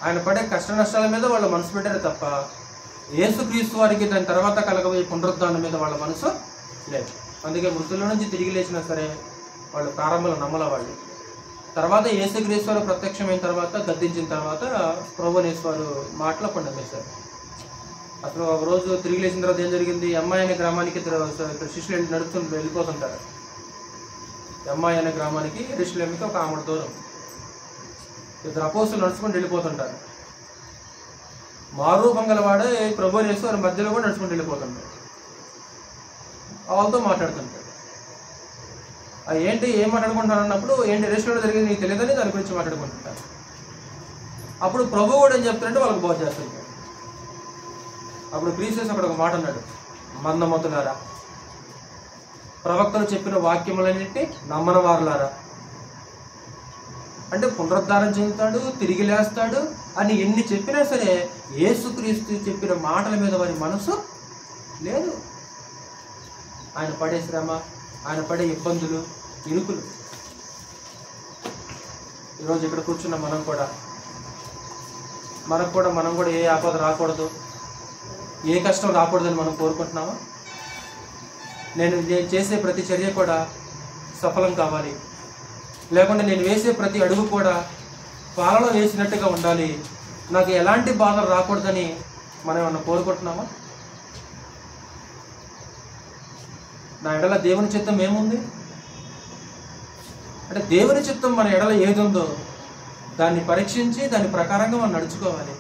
ఆయన పడే కష్ట నష్టాల మీద వాళ్ళ మనసు పెట్టారు తప్ప యేసుక్రీస్తు వారికి దాని తర్వాత కలగబోయే పునరుద్ధానం మీద వాళ్ళ మనసు లేదు. అందుకే మృతుల నుంచి తిరిగి లేచినా సరే వాళ్ళు ప్రారంభంలో నమ్మల వాళ్ళు. తర్వాత యేసుక్రీస్తు వారు ప్రత్యక్షమైన తర్వాత గద్దించిన తర్వాత ప్రభునేశ్వరు మాటలు అప్పుడు నమ్మేశారు. అసలు ఒక రోజు తిరిగి లేచిన తర్వాత ఏం జరిగింది? అమ్మాయి అనే గ్రామానికి ఇద్దరు శిష్యులు నడుపుతూ వెళ్ళిపోతుంటారు. అమ్మాయి అనే గ్రామానికి యెరూషలేముకి ఒక ఆమడ దూరం. ఇద్దరు అపోస్తులు నడుచుకుంటూ వెళ్ళిపోతుంటారు. మారూపం గలవాడే ప్రభునేశ్వరు వారి మధ్యలో కూడా నడుచుకుంటూ వెళ్ళిపోతుంటారు. వాళ్ళతో మాట్లాడుతుంటారు. ఏంటి ఏం మాట్లాడుకుంటాను అన్నప్పుడు ఏంటి యెరూషలేములో జరిగింది నీకు తెలియదని దాని గురించి మాట్లాడుకుంటుంటారు. అప్పుడు ప్రభు కూడా ఏం చెప్తారంటే వాళ్ళకి బోధ చేస్తుంటారు. అప్పుడు క్రీస్తు అక్కడ ఒక మాట అన్నాడు, మందమతులారా, ప్రవక్తలు చెప్పిన వాక్యములన్నింటినీ నమ్మని వారులారా. అంటే పునరుద్ధారం చెందుతాడు, తిరిగి లేస్తాడు అని ఎన్ని చెప్పినా సరే యేసుక్రీస్తు చెప్పిన మాటల మీద వారి మనసు లేదు. ఆయన పడే శ్రమ, ఆయన పడే ఇబ్బందులు, ఇరుకులు. ఈరోజు ఇక్కడ కూర్చున్న మనం కూడా ఏ ఆపద రాకూడదు, ఏ కష్టం రాకూడదని మనం కోరుకుంటున్నామా? నేను చేసే ప్రతి చర్య కూడా సఫలం కావాలి, లేకుంటే నేను వేసే ప్రతి అడుగు కూడా పాలలో వేసినట్టుగా ఉండాలి, నాకు ఎలాంటి బాధలు రాకూడదని మనం ఏమన్నా కోరుకుంటున్నామా? నా ఎడల దేవుని చిత్తం ఏముంది అంటే దేవుని చిత్తం మన ఎడల ఏది ఉందో దాన్ని పరీక్షించి దాని ప్రకారంగా మనం నడుచుకోవాలి.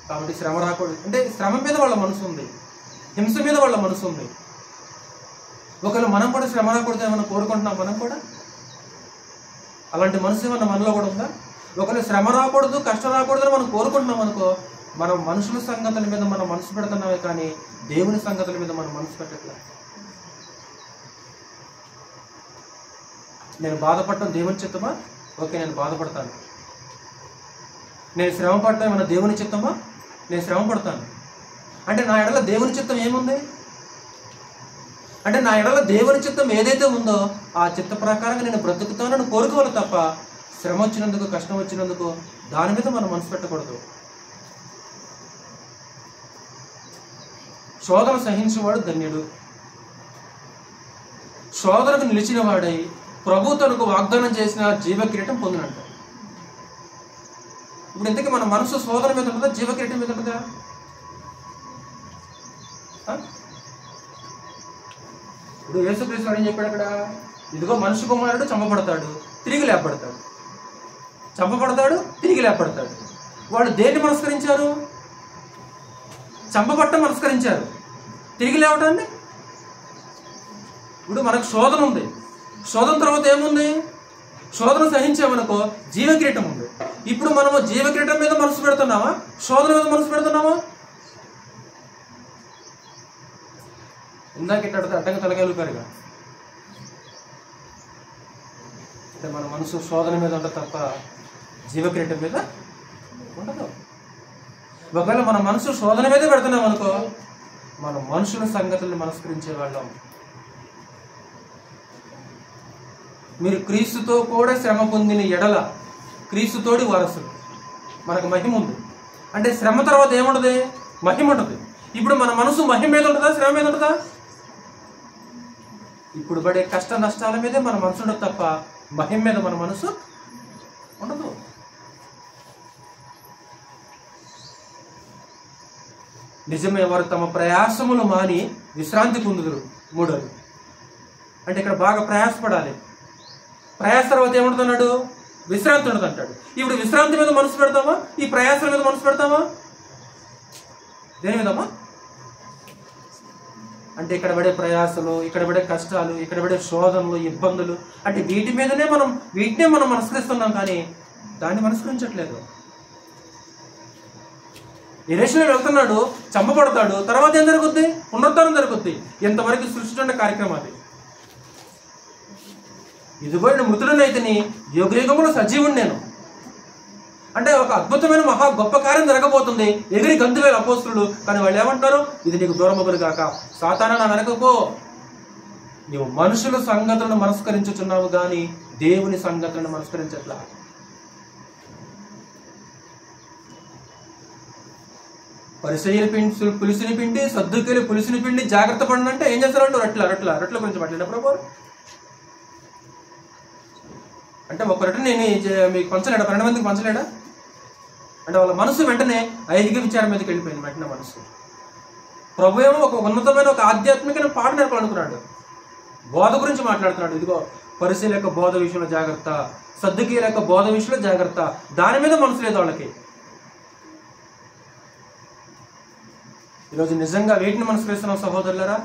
కాబట్టి శ్రమ రాకూడదు అంటే శ్రమ మీద వాళ్ళ మనసు ఉంది, హింస మీద వాళ్ళ మనసు ఉంది. ఒకవేళ మనం కూడా శ్రమ రాకూడదు ఏమన్నా కోరుకుంటున్నాం? మనం కూడా అలాంటి మనసు ఏమన్నా మనలో కూడా ఉందా? ఒకవేళ శ్రమ రాకూడదు, కష్టం రాకూడదు అని మనం కోరుకుంటున్నాం అనుకో, మనం మనుషుల సంగతుల మీద మనం మనసు పెడుతున్నామే కానీ దేవుని సంగతుల మీద మనం మనసు పెట్టట్లే. నేను బాధపడటం దేవుని చిత్తమా? ఓకే, నేను బాధపడతాను. నేను శ్రమ పడటం ఏమన్నా దేవుని చిత్తమా? నేను శ్రమ పడతాను. అంటే నా ఎడల దేవుని చిత్తం ఏముంది అంటే నా ఎడల దేవుని చిత్తం ఏదైతే ఉందో ఆ చిత్త ప్రకారంగా నేను బ్రతుకుతానని కోరుకోవాలి తప్ప శ్రమ వచ్చినందుకు, కష్టం వచ్చినందుకు దాని మీద మనం మనసు పెట్టకూడదు. శోధన సహించేవాడు ధన్యుడు. శోధనకు నిలిచిన వాడై ప్రభు తనకు వాగ్దానం చేసిన జీవ కిరీటం పొందినంట. ఇప్పుడు ఇంతకీ మన మనసు శోధన మీద ఉంటుందా, జీవ కిరీటం మీద ఉంటుందా? ఇప్పుడు యేసుక్రీస్తు ఏం చెప్పాడు అక్కడ? ఇదిగో మనిషి కుమారుడు చంపబడతాడు, తిరిగి లేపడతాడు. చంపబడతాడు, తిరిగి లేపడతాడు. వాళ్ళు దేన్ని మనస్కరించారు? చంపబట్టం మనస్కరించారు. తిరిగి లేవటాన్ని. ఇప్పుడు మనకు శోధన ఉంది, శోధన తర్వాత ఏముంది? శోధన సహించామనుకో జీవ కిరీటం ఉంది. ఇప్పుడు మనము జీవ కిరీటం మీద మనసు పెడుతున్నామా, శోధన మీద మనసు పెడుతున్నామా? ఇందాక ఇట్లా అడ్డంగా తలకెళ్ళిపోయారుగా. అంటే మన మనసు శోధన మీద ఉండదు తప్ప జీవ కిరీటం మీద ఉండదు. ఒకవేళ మన మనసు శోధన మీదే పెడుతున్నాం అనుకో, మన మనుషుల సంగతుల్ని మనస్కరించే వాళ్ళం. మీరు క్రీస్తుతో కూడా శ్రమ పొందిన ఎడల క్రీస్తుతోడి వారసులు. మనకు మహిమ ఉంది అంటే శ్రమ తర్వాత ఏముంటది? మహిమ ఉంటుంది. ఇప్పుడు మన మనసు మహిమ మీద ఉంటుందా, శ్రమ మీద ఉంటుందా? ఇప్పుడు పడే కష్ట నష్టాల మీదే మన మనసు ఉండదు తప్ప మహిమ మీద మన మనసు ఉండదు. నిజమే, వారు తమ ప్రయాసములు మాని విశ్రాంతి పొందుదురు. మూడోది అంటే ఇక్కడ బాగా ప్రయాసపడాలి. ప్రయాస తర్వాత ఏముంటున్నాడు? విశ్రాంతి ఉండదు అంటాడు. ఇప్పుడు విశ్రాంతి మీద మనసు పెడతామా, ఈ ప్రయాసల మీద మనసు పెడతామా? దేని మీదమ్మా? అంటే ఇక్కడ పడే ప్రయాసలు, ఇక్కడ పడే కష్టాలు, ఇక్కడ పడే శోధనలు, ఇబ్బందులు అంటే వీటినే మనం మనస్కరిస్తున్నాం కానీ దాన్ని మనస్కరించట్లేదు. ఎరేషన్లో వెళ్తున్నాడు, చంపబడతాడు, తర్వాత ఏం జరుగుద్ది? పునరుద్ధరణ జరుగుద్ది. ఎంతవరకు సృష్టించిన కార్యక్రమం అది. ఇదిగో నేను మృతుడనైతిని, యుగయుగములో సజీవుడు నేను అంటే ఒక అద్భుతమైన మహా గొప్ప కార్యం జరగబోతుంది. ఎగిరి గంతులేరు అపోస్తులు. కానీ వాళ్ళు ఏమంటారు? ఇది నీకు దూరమగును గాక, సాతానా నా వెనకపో. నీవు మనుషుల సంగతులను మనస్కరించుచున్నావు గాని దేవుని సంగతులను మనస్కరించట్లా. పరిసయ్యులు పులిసిని పిండి, సద్దుకీలు పులిసిని పిండి జాగ్రత్త పడినంటే ఏం చేస్తారంటే రొట్టెల గురించి మాట్లాడిన ప్రభు అంటే ఒక రొట్టె నేను మీకు పంచలేడా? 12 మందికి పంచలేడా? అంటే వాళ్ళ మనసు వెంటనే ఐహిక విచారం మీదకి వెళ్ళిపోయింది. వెంటనే మనసు ప్రభు ఏమో ఒక ఉన్నతమైన ఒక ఆధ్యాత్మికమైన పాట నేర్పాలనుకున్నాడు. బోధ గురించి మాట్లాడుతున్నాడు. ఇదిగో పరిసయ్యుల యొక్క బోధ విషయంలో జాగ్రత్త, సద్దుకీయుల యొక్క బోధ విషయంలో జాగ్రత్త. దాని మీద మనసు లేదు వాళ్ళకి. ఈరోజు నిజంగా వేటిని మనస్కరిస్తున్నాం సహోదరులరా?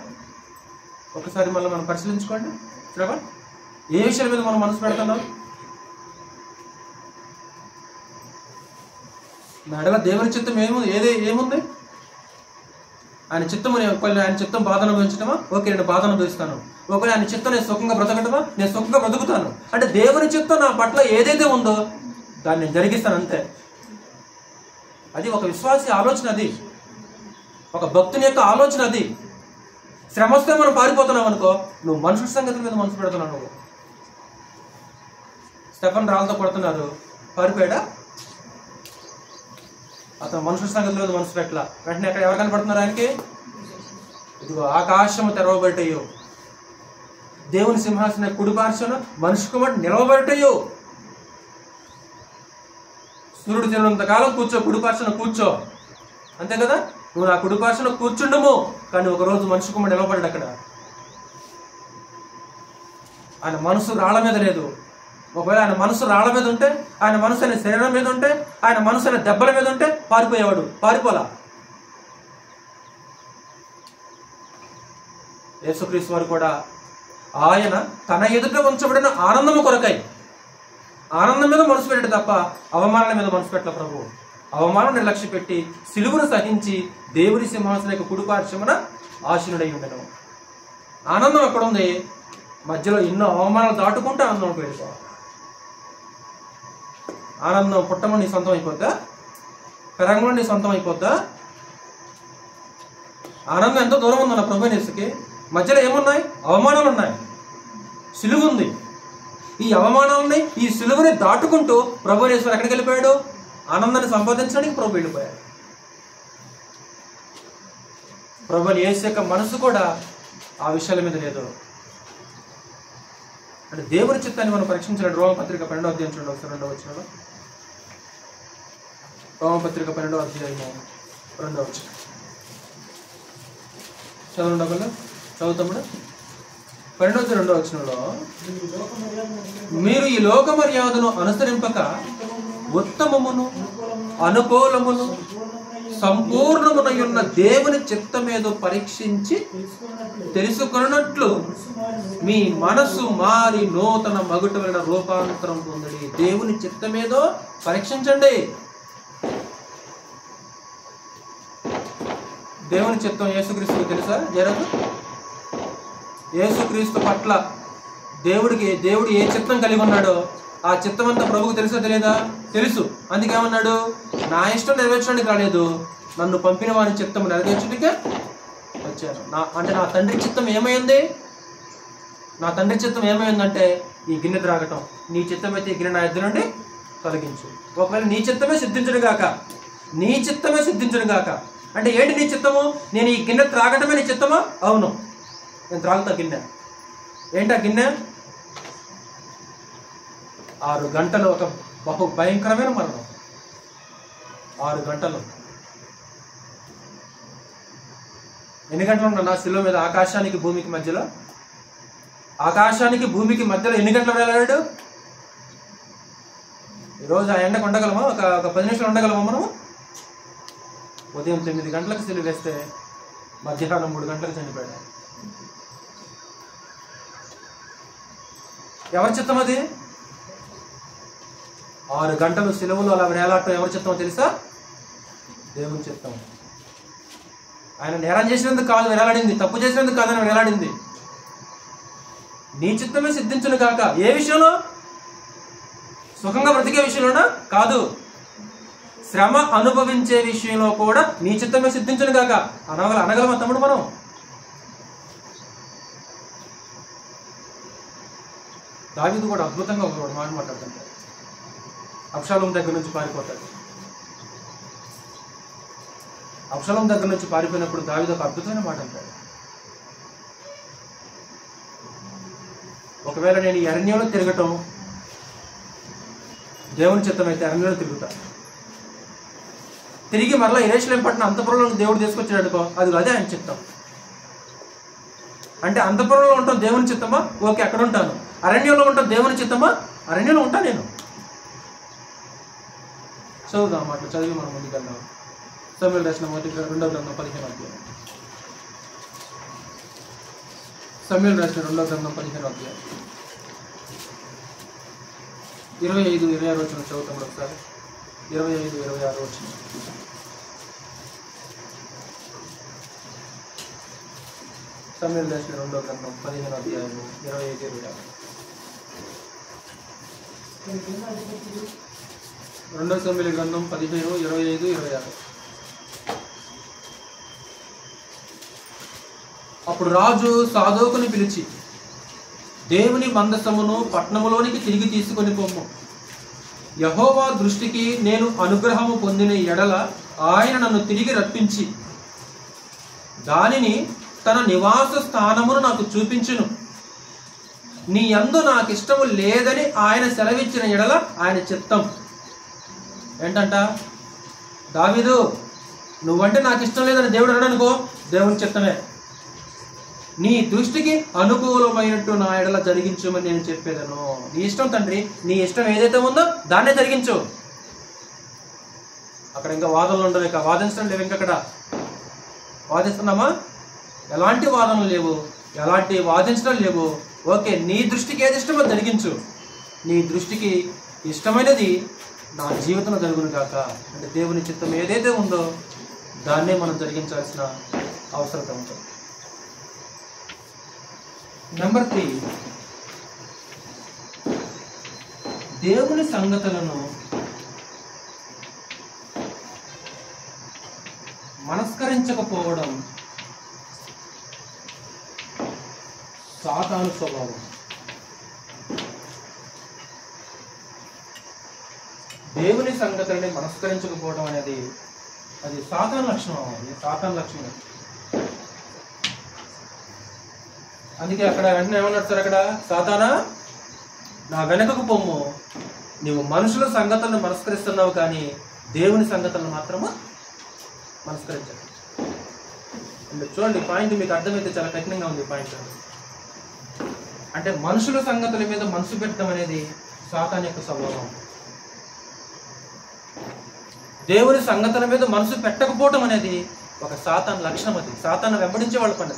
ఒకసారి మళ్ళీ మనం పరిశీలించుకోండి. శ్రవణ్, ఏ విషయాల మీద మనం మనసు పెడుతున్నాం? మెడల దేవుని చిత్తం ఏముంది? ఆయన చిత్తము, ఆయన చిత్తం బాధ అనుభవించడమా? ఓకే, నేను బాధ అనుభవిస్తాను. ఒకవేళ ఆయన చిత్తం నేను సుఖంగా బ్రతకటమా? నేను సుఖంగా బ్రతుకుతాను. అంటే దేవుని చిత్తం నా పట్ల ఏదైతే ఉందో దాన్ని నేను జరిగిస్తాను అంతే. అది ఒక విశ్వాసి ఆలోచన, అది ఒక భక్తుని యొక్క ఆలోచన. అది శ్రమ వస్తే మనం పారిపోతున్నావు అనుకో, నువ్వు మనుషుల సంగతుల మీద మనసు పెడుతున్నావు. నువ్వు స్టెఫన్ రాళ్ళతో కొడుతున్నారు, పారిపోయాడా? అతను మనుషుల సంగతుల మీద మనసు పెట్టలా. వెంటనే అక్కడ ఎవరు కనపడుతున్నారు ఆయనకి? ఇదిగో ఆకాశము తెరవబడటయో, దేవుని సింహాసన కుడి పార్శ్వన మనిషి కుమారుడు నిలవబడటయో. సూర్యుడు తినంతకాలం కూర్చో, కుడి పార్శ్వన కూర్చో, అంతే కదా? నువ్వు నా కుడి పార్శ్వన కూర్చుండము. కానీ ఒకరోజు మనిషి కుమారుడు నిలవబడ్డాడు అక్కడ. ఆయన మనసు రాళ్ల మీద లేదు. ఒకవేళ ఆయన మనసు రాళ్ల మీద ఉంటే, ఆయన మనసు అనే శరీరం మీద ఉంటే, ఆయన మనసు అనే దెబ్బల మీద ఉంటే పారిపోయేవాడు. పారిపోలా. యేసుక్రీస్తు వారు కూడా ఆయన తన ఎదుట ఉంచబడిన ఆనందము కొరకై ఆనందం మీద మనసు పెట్టాడు తప్ప అవమానాల మీద మనసు పెట్టల. ప్రభు అవమానం నిర్లక్ష్య పెట్టి సిలువను సహించి దేవుని సింహాసన యొక్క కుడి పార్శ్వమున ఆసీనుడై ఉండెను. ఆనందం ఎక్కడ ఉంది? మధ్యలో ఎన్నో అవమానాలు దాటుకుంటే ఆనందంకి వెళ్ళిపోవాలి. ఆనందం పుట్టము నీ సొంతం అయిపోద్దా? పెరంగంలో నీ సొంతం అయిపోద్దా? ఆనందం ఎంతో దూరం ఉందన్న ప్రభు యేసుకి. మధ్యలో ఏమున్నాయి? అవమానాలు ఉన్నాయి, సిలువ ఉంది. ఈ అవమానాలని, ఈ సిలువని దాటుకుంటూ ప్రభు యేసు ఎక్కడికి వెళ్ళిపోయాడు? ఆనందాన్ని సంపాదించడానికి ప్రభు వెళ్ళిపోయాడు. ప్రభు యేసు యొక్క మనసు కూడా ఆ విషయాల మీద లేదు. అంటే దేవుని చిత్తాన్ని మనం పరీక్షించాలి. రోమపత్రిక 12వ అధ్యాయం చూడండి ఒకసారి. 2వ వచనంలో, రోమపత్రిక 12వ అధ్యాయము 2వ వచనం చదవండి. డబ్బులు చదువుతాముడు. 12వ అధ్యాయం 2వ వచనంలో, మీరు ఈ లోక మర్యాదను అనుసరింపక ఉత్తమమును అనుకూలమును సంపూర్ణమునయున్న దేవుని చిత్తమేదో పరీక్షించి తెలుసుకున్నట్లు మీ మనసు మారి నూతన మగుట వలన రూపాంతరం పొందడి. దేవుని చిత్తమేదో పరీక్షించండి. దేవుని చిత్తం యేసుక్రీస్తుకి తెలుసా? జరగదు. యేసుక్రీస్తు పట్ల దేవుడు ఏ చిత్తం కలిగి ఉన్నాడో ఆ చిత్తం అంతా ప్రభువుకు తెలుసా తెలియదా? తెలుసు. అందుకేమన్నాడు? నా ఇష్టం నెరవేర్చడానికి రాలేదు, నన్ను పంపిన వారి చిత్తము నెరవేర్చుటకే వచ్చాను. నా తండ్రి చిత్తం ఏమైంది? నా తండ్రి చిత్తం ఏమైందంటే ఈ గిన్నె త్రాగటం. నీ చిత్తం అయితే ఈ గిన్నె నా ఎద్దు నుండి తొలగించు. ఒకవేళ నీ చిత్తమే సిద్ధించడు గాక, నీ చిత్తమే సిద్ధించడు గాక అంటే ఏంటి నీ చిత్తము? నేను ఈ గిన్నె త్రాగటమే నీ చిత్తమా? అవును, నేను త్రాగుతా గిన్నె. ఏంటా గిన్నె? 6 గంటలు ఒక బహు భయంకరమైన మరణం. 6 గంటలు. ఎన్ని గంటలు ఉన్నా నా శిలువ మీద ఆకాశానికి భూమికి మధ్యలో, ఆకాశానికి భూమికి మధ్యలో ఎన్ని గంటలు వెళ్ళాడు? ఈరోజు ఆ ఎండకు ఉండగలమా? ఒక 10 నిమిషాలు ఉండగలమా మనము? ఉదయం 9 గంటలకు శిలువ వేస్తే మధ్యాహ్నం 3 గంటలకు చనిపోయాడు. ఎవరి చిత్తం అది? 6 గంటలు శిలువలో అలా వేలాడటం ఎవరి చిత్తమో తెలుసా? దేవుని చిత్తం. ఆయన నేరం చేసినందుకు కాదు వేలాడింది, తప్పు చేసినందుకు కాదని వేలాడింది. నీ చిత్తమే సిద్ధించును కాక. ఏ విషయంలో? సుఖంగా బ్రతికే విషయంలోనా? కాదు, శ్రమ అనుభవించే విషయంలో కూడా నీ చిత్తమే సిద్ధించును కాక. అనగలమా తమ్ముడు? మనం దావీదు కూడా అద్భుతంగా ఒక మాట మాట్లాడుతుంటాడు. అబ్షాలోము దగ్గర నుంచి పారిపోతాడు. అబ్షాలోము దగ్గర నుంచి పారిపోయినప్పుడు దావీదు ఒక అద్భుతమైన మాట అంటాడు. ఒకవేళ నేను ఈ అరణ్యంలో తిరగటం దేవుని చిత్తం అయితే అరణ్యంలో తిరుగుతా, తిరిగి మరలా యెరూషలేము పట్టణం అంతఃపురంలో దేవుడు తీసుకొచ్చాడు అనుకో, అదే ఆయన చిత్తం. అంటే అంతఃపురంలో ఉంటాం దేవుని చిత్తమా? ఓకే, అక్కడ ఉంటాను. అరణ్యంలో ఉంటాం దేవుని చిత్తమా? అరణ్యంలో ఉంటా నేను. చదువుదాం అన్నమాట. చదివి మనం ముందుకెళ్దాం. సమూయేలు రాసిన 2వ గ్రంథం 15వ అధ్యాయం. సమూయేలు రాసిన 2వ గ్రంథం 15వ అధ్యాయం 25-26 వచనం చదువుతాం ఒకసారి. 25-26 వచనం. సమూయేలు రాసిన 2వ గ్రంథం 15వ అధ్యాయం 25-26. 2వ సమూయేలు గ్రంథం 15-25-26. అప్పుడు రాజు సాదోకుని పిలిచి, దేవుని మందసమును పట్టణములోనికి తిరిగి తీసుకొని పొమ్ము. యెహోవా దృష్టికి నేను అనుగ్రహము పొందిన ఎడల ఆయన నన్ను తిరిగి రప్పించి దానిని తన నివాస స్థానమును నాకు చూపించును. నీ యందు నాకు ఇష్టము లేదని ఆయన సెలవిచ్చిన ఎడల ఆయన చిత్తం. ఏంటంట? దావీదు, నువ్వంటే నాకు ఇష్టం లేదని దేవుడు అన్నాడనుకో, దేవుని చిత్తమే. నీ దృష్టికి అనుకూలమైనట్టు నా ఎడల జరిగించమని నేను చెప్పేదను. నీ ఇష్టం తండ్రి, నీ ఇష్టం ఏదైతే ఉందో దాన్నే జరిగించు. అక్కడ ఇంకా వాదనలు ఉండవు, ఇక వాదించడం లేవు. ఇంకక్కడ వాదిస్తున్నామా? ఎలాంటి వాదనలు లేవు, ఎలాంటి వాదించడం లేవు. ఓకే, నీ దృష్టికి ఏది ఇష్టమో జరిగించు. నీ దృష్టికి ఇష్టమైనది నా జీవితంలో జరుగును కాక. అంటే దేవుని చిత్తం ఏదైతే ఉందో దాన్నే మనం జరిగించాల్సిన అవసరం ఉంటుంది. నెంబర్ 3, దేవుని సంగతులను మనస్కరించకపోవడం సాతాను స్వభావం. దేవుని సంగతులని మనస్కరించకపోవడం అనేది అది సాతాను లక్షణం. అది సాతాను లక్షణం. అందుకే అక్కడ వెంటనే ఏమన్నారు సార్? అక్కడ సాతానా, నా వెనకకు పొమ్ము. నువ్వు మనుషుల సంగతులను మనస్కరిస్తున్నావు కానీ దేవుని సంగతులను మాత్రము మనస్కరించాలి. చూడండి, పాయింట్ మీకు అర్థమైతే చాలా కఠినంగా ఉంది పాయింట్. అంటే మనుషుల సంగతుల మీద మనసు పెట్టడం అనేది సాతాను యొక్క స్వభావం. దేవుని సంగతుల మీద మనసు పెట్టకపోవటం అనేది ఒక సాతాను లక్షణం. అది సాతాను వెంబడించే వాళ్ళ పని.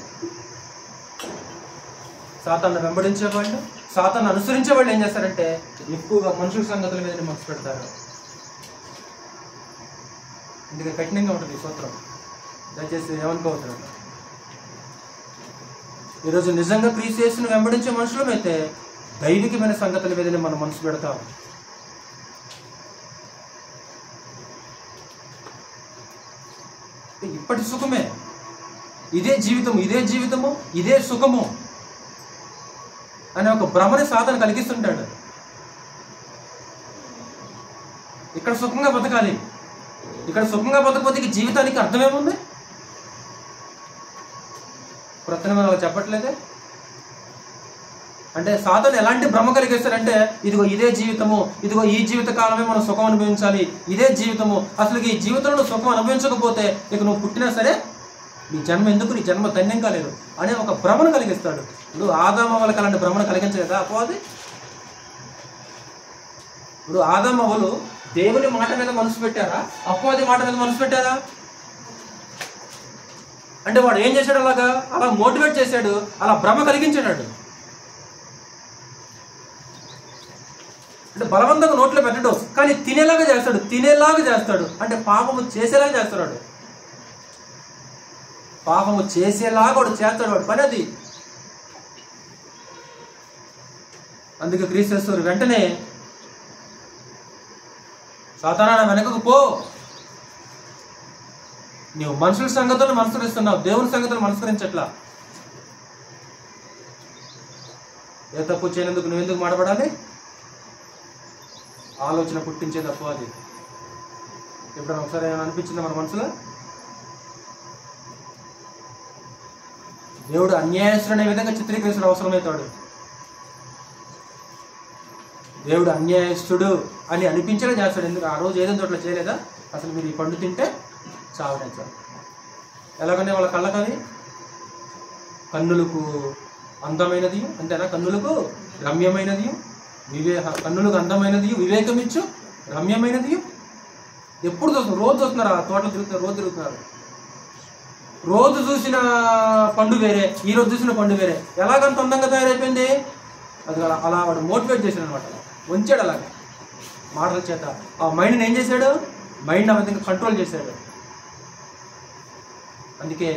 సాతాను వెంబడించే వాళ్ళు, సాతాను అనుసరించే వాళ్ళు ఏం చేస్తారంటే ఎక్కువగా మనుషుల సంగతుల మీద మనసు పెడతారు. ఇందుకే కఠినంగా ఉంటుంది ఈ సూత్రం. దయచేసి ఏమనుకోవద్దు. ఈరోజు నిజంగా క్రీస్తు యేసును వెంబడించే మనుషులమైతే దైవికమైన సంగతుల మీదనే మనం మనసు పెడతాం. ఇప్పటి సుఖమే, ఇదే జీవితము, ఇదే సుఖము అనే ఒక భ్రమని సాతాను కలిగిస్తుంటాడు. ఇక్కడ సుఖంగా బతకాలి, ఇక్కడ సుఖంగా బతకపోతే జీవితానికి అర్థమేముంది? ప్రతి మనకు చెప్పట్లేదే. అంటే సాతాను ఎలాంటి భ్రమ కలిగిస్తాడంటే, ఇదిగో ఇదే జీవితము, ఇదిగో ఈ జీవిత కాలమే మనం సుఖం అనుభవించాలి, ఇదే జీవితము, అసలు ఈ జీవితంలో సుఖం అనుభవించకపోతే ఇక నువ్వు పుట్టినా సరే నీ జన్మ ఎందుకు, నీ జన్మ ధన్యం కాలేదు అనే ఒక భ్రమను కలిగిస్తాడు. ఇప్పుడు ఆదాము అవ్వలకు అలాంటి భ్రమను కలిగించలేదా అపవాది? ఇప్పుడు ఆదాము అవ్వలు దేవుని మాట మీద మనసు పెట్టారా, అపవాది మాట మీద మనసు పెట్టారా? అంటే వాడు ఏం చేశాడు? అలా మోటివేట్ చేశాడు, అలా భ్రమ కలిగించాడు. అంటే బలవంతంగా నోట్లో పెట్టడు, కానీ తినేలాగా చేస్తాడు. అంటే పాపము చేసేలాగా చేస్తాడు, పాపము చేసేలాగా వాడు చేస్తాడు, వాడు పని అది. అందుకే క్రీస్తు వెంటనే సాతానా వెనకకు పో, నీవు మనుషుల సంగతులను మనస్కరిస్తున్నావు, దేవుని సంగతులను మనస్కరించట్లా. ఏ తప్పు చేయనందుకు నువ్వెందుకు మాట్లాడాలి? ఆలోచన పుట్టించే తప్పు అది. ఎప్పుడైనా ఒకసారి ఏమైనా అనిపించిందా మన మనసులో? దేవుడు అన్యాయస్తుడు అనే విధంగా చిత్రీకరించడం అవసరమవుతాడు. దేవుడు అన్యాయస్తుడు అని అనిపించేలా చేస్తాడు. ఎందుకు ఆ రోజు ఏదైనా చోట్ల చేయలేదా? అసలు మీరు ఈ పండు తింటే చావనేస్తారు. ఎలాగనే వాళ్ళ కళ్ళకని కన్నులకు అందమైనది అంతేనా, కన్నులకు రమ్యమైనది, కన్నులకు అందమైనది, వివేకమిచ్చు రమ్యమైనది. ఎప్పుడు చూస్తున్నారు? రోజు చూస్తున్నారు, ఆ తోటలు తిరుగుతున్నారు, రోజు తిరుగుతున్నారు. రోజు చూసిన పండు వేరే, ఈ రోజు చూసిన పండు వేరే. ఎలాగంత అందంగా తయారైపోయింది? అది అలా వాడు మోటివేట్ చేశాడు అనమాట, ఉంచాడు అలాగా మాటల చేత. ఆ మైండ్ని ఏం చేశాడు? మైండ్ ఆ విధంగా కంట్రోల్ చేశాడు. అందుకే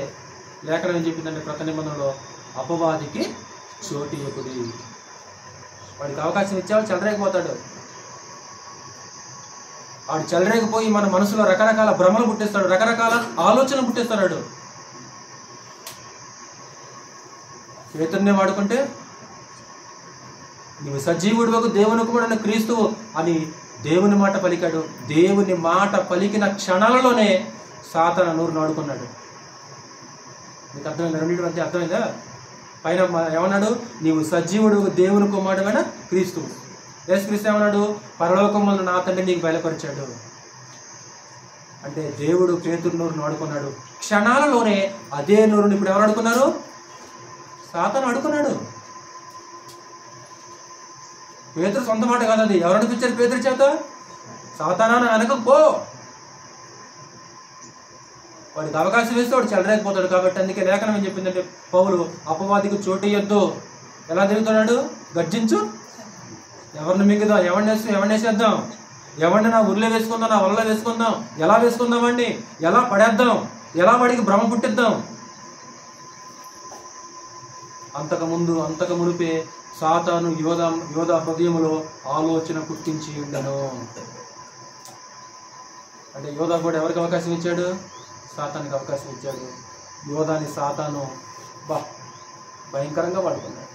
లేఖనం ఏం చెప్పిందంటే క్రొత్త నిబంధనలో, అపవాదికి చోటు ఇవ్వకుడి. వాడికి అవకాశం ఇచ్చేవాడు చెలరేకపోతాడు. వాడు చెలరేకపోయి మన మనసులో రకరకాల భ్రమలు పుట్టిస్తాడు, రకరకాల ఆలోచనలు పుట్టిస్తాడు. పేతురునే వాడుకుంటే నీవు సజీవుడు దేవుని కుమారుడైన క్రీస్తువు అని దేవుని మాట పలికాడు. దేవుని మాట పలికిన క్షణాలలోనే సాతాను నోరు నాడుకున్నాడు. మీకు అర్థమైందా? రెండింటి మధ్య అర్థమైందా? పైన ఏమన్నాడు? నీవు సజీవుడు దేవుని కుమారుడైన క్రీస్తువు. యేసుక్రీస్తు ఏమన్నాడు? పరలోకములను నా తండ్రి నీకు బయలుపరిచాడు. అంటే దేవుడు పేతురు నోరు నాడుకున్నాడు. క్షణాలలోనే అదే నోరుని ఇప్పుడు ఎవరు అడుకున్నారు? సాతాను అడుకున్నాడు. పేతురు సొంత మాట కాదు అది. ఎవరు అనిపించారు పేతురు చేత? సాతానా వెనక పో. వాడికి అవకాశం వేస్తే వాడు చెలరేకపోతాడు. కాబట్టి అందుకే లేఖనం ఏం చెప్పిందంటే, పౌలు అపవాదికి చోటు ఇయ్యొద్దు. ఎలా తిరుగుతున్నాడు? గర్జించు, ఎవరిని మింగుదాం, ఎవరిని వేసేద్దాం, ఎవరిని నా ఊర్లో వేసుకుందాం, నా వల్ల వేసుకుందాం, ఎలా వేసుకుందామండి, ఎలా పడేద్దాం, ఎలా వాడికి భ్రమ పుట్టిద్దాం. అంతకు మునిపే సాతాను యోధా హృదయములో ఆలోచన పుట్టించి ఉండను. అంటే యోధా కూడా ఎవరికి అవకాశం ఇచ్చాడు? సాతానికి అవకాశం ఇచ్చాడు. యోధాని సాతాను భయంకరంగా వాడుకున్నాడు,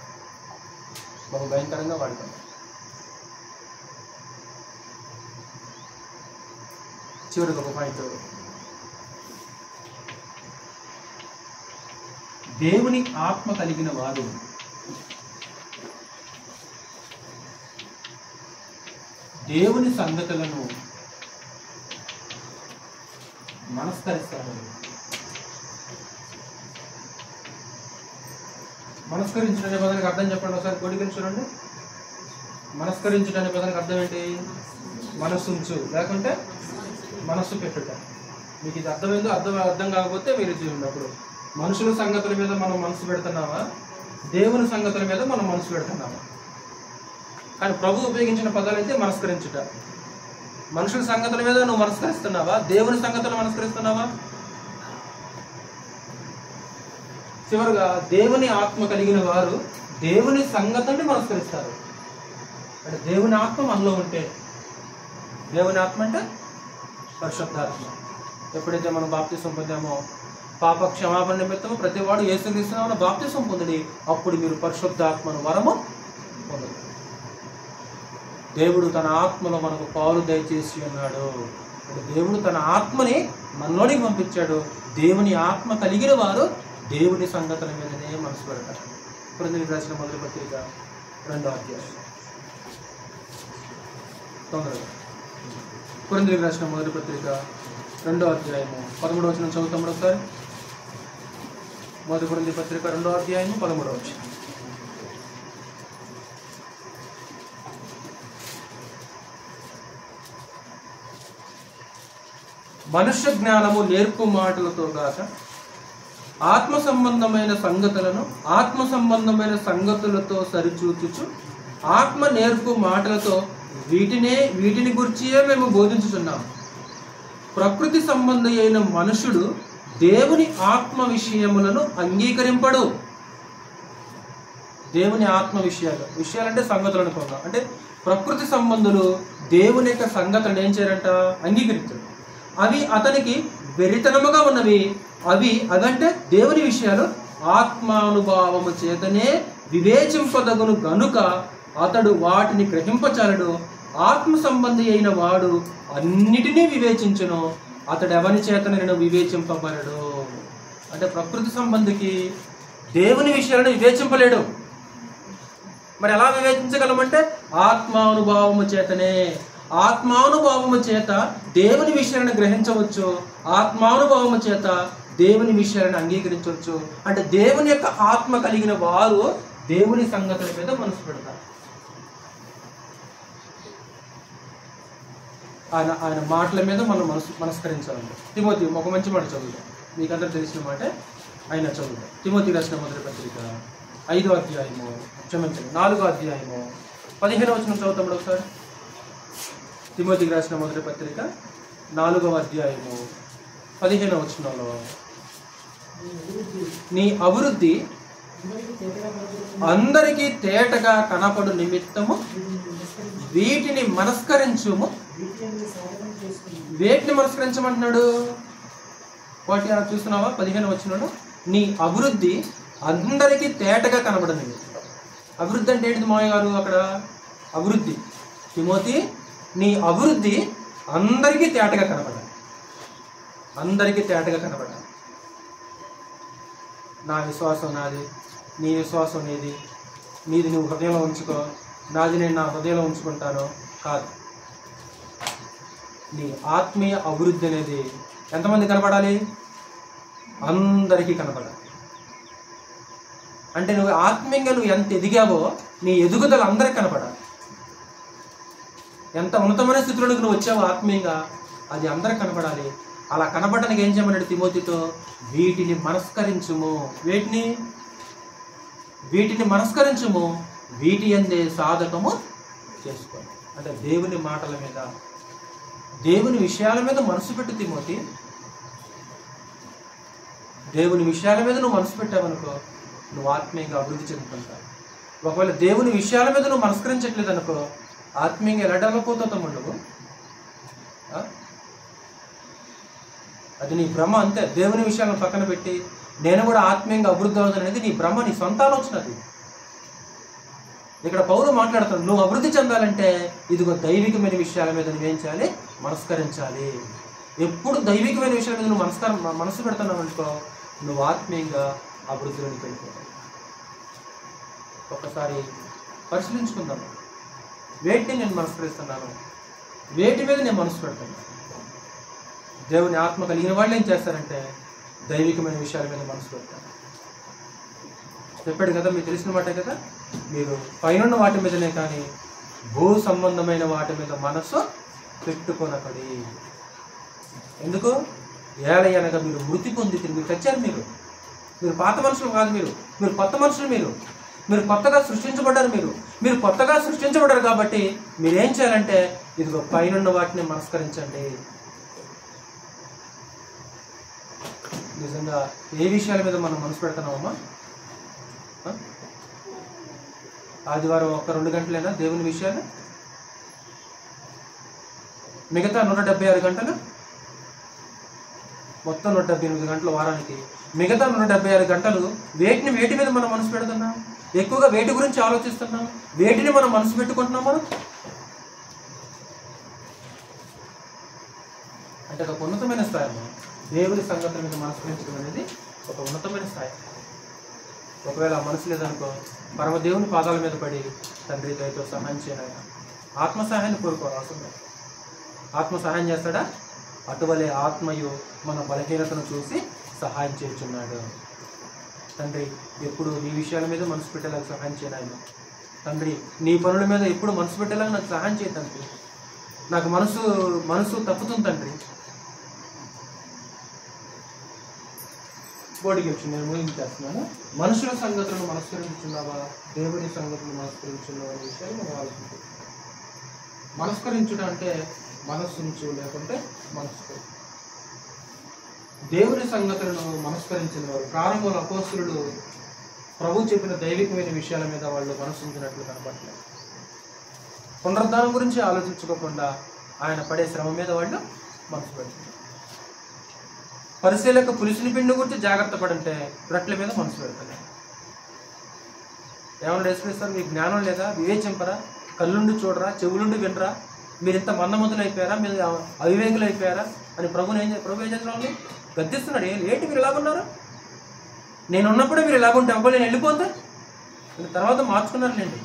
భయంకరంగా వాడుకున్నాడు. చివరికి ఒక పాయింట్, దేవుని ఆత్మ కలిగిన వారు దేవుని సంగతులను మనస్కరిస్తారు. మనస్కరించడం పదానికి అర్థం చెప్పండి ఒకసారి. కోడికలు చూడండి. మనస్కరించడం పదానికి అర్థం ఏంటి? మనస్సు ఉంచు, లేకుంటే మనస్సు పెట్టుట. మీకు ఇది అర్థమైందో అర్థం కాకపోతే మీరు చూడండి. అప్పుడు మనుషుల సంగతుల మీద మనం మనసు పెడుతున్నామా, దేవుని సంగతుల మీద మనం మనసు పెడుతున్నామా? కానీ ప్రభు ఉపయోగించిన పదాలు అయితే మనస్కరించుట. మనుషుల సంగతుల మీద నువ్వు మనస్కరిస్తున్నావా, దేవుని సంగతులు మనస్కరిస్తున్నావా? చివరిగా దేవుని ఆత్మ కలిగిన వారు దేవుని సంగతుల్ని మనస్కరిస్తారు. అంటే దేవుని ఆత్మ మనలో ఉంటే, దేవుని ఆత్మ అంటే పరిశుద్ధాత్మ. ఎప్పుడైతే మనం బాప్తిసం పొందామో పాప క్షమాపణ నిమిత్తము ప్రతి వాడు యేసుక్రీస్తునామమున బాప్తిసం పొందుడి, అప్పుడు మీరు పరిశుద్ధాత్మను వరము పొందుతారు. దేవుడు తన ఆత్మలో మనకు పాలు దయచేసి ఉన్నాడు. దేవుడు తన ఆత్మని మనలోనికి పంపించాడు. దేవుని ఆత్మ కలిగిన వారు దేవుని సంగతుల మీదనే మనసు పెడతారు. కొరింథీయులకు రాసిన మొదటి పత్రిక 2వ అధ్యాయం. తొందరగా కొరింథీయులకు రాసిన మొదటి పత్రిక 2వ అధ్యాయము 13వ వచనం చదువుతాం ఒకసారి. మొదటి కొరింథీ పత్రిక 2వ అధ్యాయము 13వ వచనం. మనుష్య జ్ఞానము నేర్పు మాటలతో గాక ఆత్మ సంబంధమైన సంగతులను ఆత్మ సంబంధమైన సంగతులతో సరిచూచుచు ఆత్మ నేర్పు మాటలతో వీటిని గురించియే మేము బోధించుచున్నాము. ప్రకృతి సంబంధి అయిన మనుషుడు దేవుని ఆత్మ విషయములను అంగీకరింపడు. దేవుని ఆత్మ విషయాలంటే సంగతులు అనుకున్నాం. అంటే ప్రకృతి సంబంధులు దేవుని యొక్క సంగతులను ఏం చేయరంట? అంగీకరించరు. అవి అతనికి వెరితనముగా ఉన్నవి. అదంటే దేవుని విషయాలు ఆత్మానుభావము చేతనే వివేచింపదగును గనుక అతడు వాటిని గ్రహింపచాలడు. ఆత్మ సంబంధి అయిన వాడు అన్నిటినీ వివేచించును, అతడు ఎవరి చేతనైనా వివేచింపబడడు. అంటే ప్రకృతి సంబంధికి దేవుని విషయాలను వివేచింపలేడు. మరి ఎలా వివేచించగలమంటే ఆత్మానుభావము చేతనే. ఆత్మానుభావము చేత దేవుని విషయాలను గ్రహించవచ్చు, ఆత్మానుభావము చేత దేవుని విషయాలను అంగీకరించవచ్చు. అంటే దేవుని యొక్క ఆత్మ కలిగిన వారు దేవుని సంగతుల మీద మనసు పెడతారు. ఆయన మాటల మీద మనం మనస్కరించాలండి. తిమోతి ఒక మంచి మాట చదువుతాం, మీకు అందరూ తెలిసిన మాట ఆయన చదువుతాం. తిమోతి రాసిన మొదటి పత్రిక 5వ అధ్యాయము 4వ అధ్యాయము 15వ వచనం చదువుతాం ఒకసారి. తిమోతికి రాసిన మొదటి పత్రిక 4వ అధ్యాయము 15వ వచనంలో, నీ అభివృద్ధి అందరికీ తేటగా కనపడు నిమిత్తము వీటిని మనస్కరించుము. వేటిని మనస్కరించమంటున్నాడు? వాటి చూస్తున్నావా? 15వ వచనంలో నీ అభివృద్ధి అందరికీ తేటగా కనబడని. అభివృద్ధి అంటే ఏంటిది మాయ గారు? అక్కడ అభివృద్ధి, తిమోతి నీ అభివృద్ధి అందరికీ తేటగా కనపడాలి. అందరికీ తేటగా కనపడాలి. నా విశ్వాసం నాది, నీ విశ్వాసం నీది, నీది నువ్వు హృదయంలో ఉంచుకో, నాది నేను నా హృదయంలో ఉంచుకుంటాను కాదు. నీ ఆత్మీయ అభివృద్ధి అనేది ఎంతమంది కనపడాలి? అందరికీ కనపడాలి. అంటే నువ్వు ఆత్మీయంగా నువ్వు ఎంత ఎదిగావో నీ ఎదుగుదల అందరికి కనపడాలి. ఎంత ఉన్నతమైన స్థితిలోకి నువ్వు వచ్చావో ఆత్మీయంగా అది అందరికి కనపడాలి. అలా కనపడడానికి ఏం చేయమన్నాడు తిమోతితో? వీటిని మనస్కరించుము. వీటిని మనస్కరించుము, వీటి యందే సాధకము చేసుకో. అంటే దేవుని మాటల మీద, దేవుని విషయాల మీద మనసు పెట్టు తిమోతి. దేవుని విషయాల మీద నువ్వు మనసు పెట్టావనుకో, నువ్వు ఆత్మీయంగా అభివృద్ధి చెందుతుంటావు. ఒకవేళ దేవుని విషయాల మీద నువ్వు మనస్కరించట్లేదు అనుకో, ఆత్మీయంగా ఎలా డెవలప్ అవుతావు నువ్వు? అది నీ భ్రమ అంతే. దేవుని విషయాలను పక్కన పెట్టి నేను కూడా ఆత్మీయంగా అభివృద్ధి అవుతాను అనేది నీ భ్రమ, నీ సొంత ఆలోచన. అది ఇక్కడ పౌలు మాట్లాడుతాడు, నువ్వు అభివృద్ధి చెందాలంటే ఇదిగో దైవికమైన విషయాల మీద నువ్వేం చేయాలి? మనస్కరించాలి. ఎప్పుడు దైవికమైన విషయాల మీద నువ్వు మనసు పెడుతున్నావు అనుకో, నువ్వు ఆత్మీయంగా అభివృద్ధిలోకి వెళ్ళిపోతావు. ఒక్కసారి పరిశీలించుకుందాం. వేటిని నేను మనస్కరిస్తున్నాను, వేటి మీద నేను మనసు పెడతాను. దేవుని ఆత్మ కలిగిన వాళ్ళు ఏం చేస్తారంటే దైవికమైన విషయాల మీద మనసు పెడతారు. చెప్పాడు కదా, మీకు తెలిసిన మాట కదా, మీరు పైన వాటి మీదనే కానీ భూ సంబంధమైన వాటి మీద మనసు పెట్టుకొనకడి. ఎందుకు? ఏలయనగా మీరు మృతి పొంది మీరు తెచ్చారు. మీరు పాత మనుషులు కాదు, మీరు కొత్త మనుషులు. మీరు కొత్తగా సృష్టించబడ్డారు. మీరు కొత్తగా సృష్టించబడ్డారు కాబట్టి మీరేం చేయాలంటే ఇదిగో పైన వాటిని మనస్కరించండి. నిజంగా ఏ విషయాల మీద మనం మనసు పెడుతున్నామమ్మా? ఆదివారం 1-2 గంటలైనా దేవుని విషయాలు, మిగతా 176 గంటలు మొత్తం 178 గంటలు వారానికి. మిగతా 176 గంటలు వేటి మీద మనం మనసు పెడుతున్నాం? ఎక్కువగా వేటి గురించి ఆలోచిస్తున్నాం? వేటిని మనం మనసు పెట్టుకుంటున్నాం మనం? అంటే ఒక ఉన్నతమైన స్థాయి. మనం దేవుని సంగతుల మీద మనసు పెంచడం అనేది ఒక ఉన్నతమైన స్థాయి. ఒకవేళ ఆ మనసు లేదనుకో, పరమదేవుని పాదాల మీద పడి తండ్రి దయతో సహాయం చేయను. ఆత్మ సహాయాన్ని కోరుకోవాలి. అవసరం లేదు. ఆత్మ సహాయం చేస్తాడా? అటువలే ఆత్మయు మన బలహీనతను చూసి సహాయం చేస్తున్నాడు. తండ్రి ఎప్పుడు నీ విషయాల మీద మనసు పెట్టేలాగా సహాయం చేయను. తండ్రి నీ పనుల మీద ఎప్పుడు మనసు పెట్టేలాగా నాకు సహాయం చేయ తండ్రి. నాకు మనసు తప్పుతుంది తండ్రి. బోడికి వచ్చింది, నేను ముగించేస్తున్నాను. మనుషుల సంగతులను మనస్కరించున్నావా, దేవుని సంగతులను మనస్కరించున్నావా అనే విషయాలు మనం ఆలోచించాలి. మనస్కరించుట అంటే మనస్సుంచు, లేకుంటే మనస్కరి. దేవుని సంగతులను మనస్కరించిన వారు ప్రారంభంలో అపోస్తలులు ప్రభు చెప్పిన దైవికమైన విషయాల మీద వాళ్ళు మనసుంచినట్లు కనపడలేదు. పునరుద్ధానం గురించి ఆలోచించుకోకుండా ఆయన పడే శ్రమ మీద వాళ్ళు మనసు పెడుతున్నారు. పరిశీలక పులిసిన పిండి గురించి జాగ్రత్త పడంటే రొట్టెల మీద మనసు పెడతారు. ఏమన్నా వేసుకొస్తారు? మీకు జ్ఞానం లేదా? వివేచింపరా? కళ్ళుండి చూడరా? చెవులుండి వినరా? మీరు ఇంత మందమతులు అయిపోయారా? మీరు అవివేకులు అయిపోయారా అని ప్రభు ఏం చేస్తున్నాడు? గద్దిస్తున్నాడు. ఏంటి మీరు ఎలాగున్నారు? నేనున్నప్పుడే మీరు ఎలాగుంటే అవ్వ నేను వెళ్ళిపోతా. తర్వాత మార్చుకున్నారులేండి.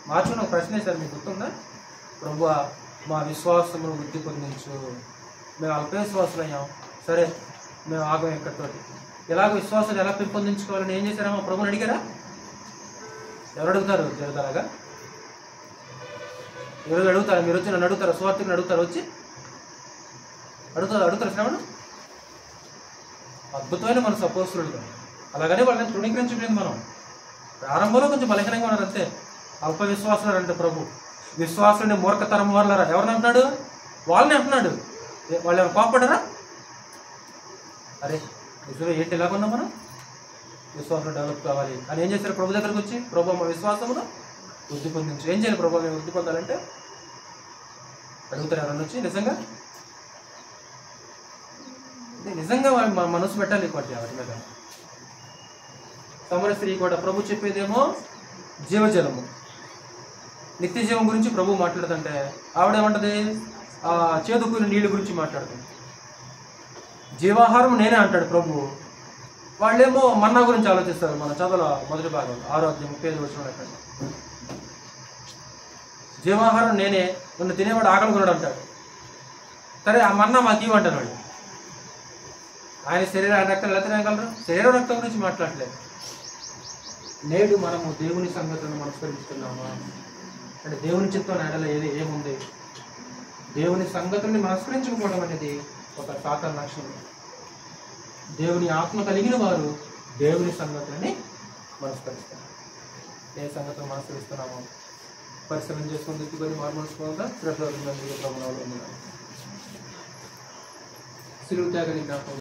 మార్చుకున్న ఒక ప్రశ్న వేశారు, మీకు గుర్తుందా? ప్రభువా మా విశ్వాసమును వృద్ధి పొందించు. మేము అల్ప విశ్వాసులు అయ్యాం, సరే మేము ఆగం ఎక్కడితోటి. ఎలాగో విశ్వాసాలు ఎలా పెంపొందించుకోవాలని ఏం చేశారా? మా ప్రభుని అడిగారా? ఎవరు అడుగుతారు? జరుగుతారుగా ఈరోజు అడుగుతారు. మీరు వచ్చి నన్ను అడుగుతారు, సువార్తిని అడుగుతారు, వచ్చి అడుగుతారు శ్రవణ. అద్భుతమైన మనసు అపోస్తలుడు. అలాగనే వాళ్ళని తృణీకరించలేదు. మనం ప్రారంభంలో కొంచెం బలహీనంగా ఉన్నారు అంతే. అల్ప విశ్వాసులు అంటే ప్రభు విశ్వాసులని మూర్ఖతరం వాళ్ళరా ఎవరిని అంటున్నాడు? వాళ్ళని అంటున్నాడు. వాళ్ళు ఎవరు కోపడ్డారా? అరే నిజమే, ఏంటి ఎలాగున్నాం మనం? విశ్వాసం డెవలప్ కావాలి అని ఏం చేశారు? ప్రభు దగ్గరకు వచ్చి, ప్రభు మా విశ్వాసమును వృద్ధి పొందించు. ఏం చేయాలి ప్రభు మేము వృద్ధి పొందాలంటే? అడుగుతారు ఎవరన్నా వచ్చి. నిజంగా మన మనసు పెట్టాలి వాటి మీద. సమర స్త్రీ కూడా ప్రభు చెప్పేదేమో జీవజలము, నిత్య జీవం గురించి ప్రభు మాట్లాడుతుంటే ఆవిడేమంటది? చేదుకుని నీళ్ళ గురించి మాట్లాడుతుంది. జీవాహారం నేనే అంటాడు ప్రభు. వాళ్ళేమో మన్నా గురించి ఆలోచిస్తారు. మన చదువుల మొదటి భాగం 6:35 జీవాహారం నేనే, నన్ను తినేవాడు ఆకలి కొన్నాడు అంటాడు. సరే ఆ మన్నా మాకు ఇవ్వంటారు వాళ్ళు. ఆయన శరీర రక్తం ఎలా తినగలరు? శరీర రక్తం గురించి మాట్లాడలేదు. నేడు మనము దేవుని సంగతులను మనస్కరించుకున్నామా అంటే దేవుని చిత్తం ఎడల ఏముంది? దేవుని సంగతుల్ని మనస్కరించుకోవడం అనేది ఒక సాతాను లక్షణం. దేవుని ఆత్మ కలిగిన వారు దేవుని సంగతులని మనస్కరిస్తారు. ఏ సంగతులు మనస్కరిస్తున్నామో పరిశ్రమ చేసుకుని దిక్కుకొని మార్మలుసుకోగా ప్రభుత్వం సిలువ త్యాగని జ్ఞాపకం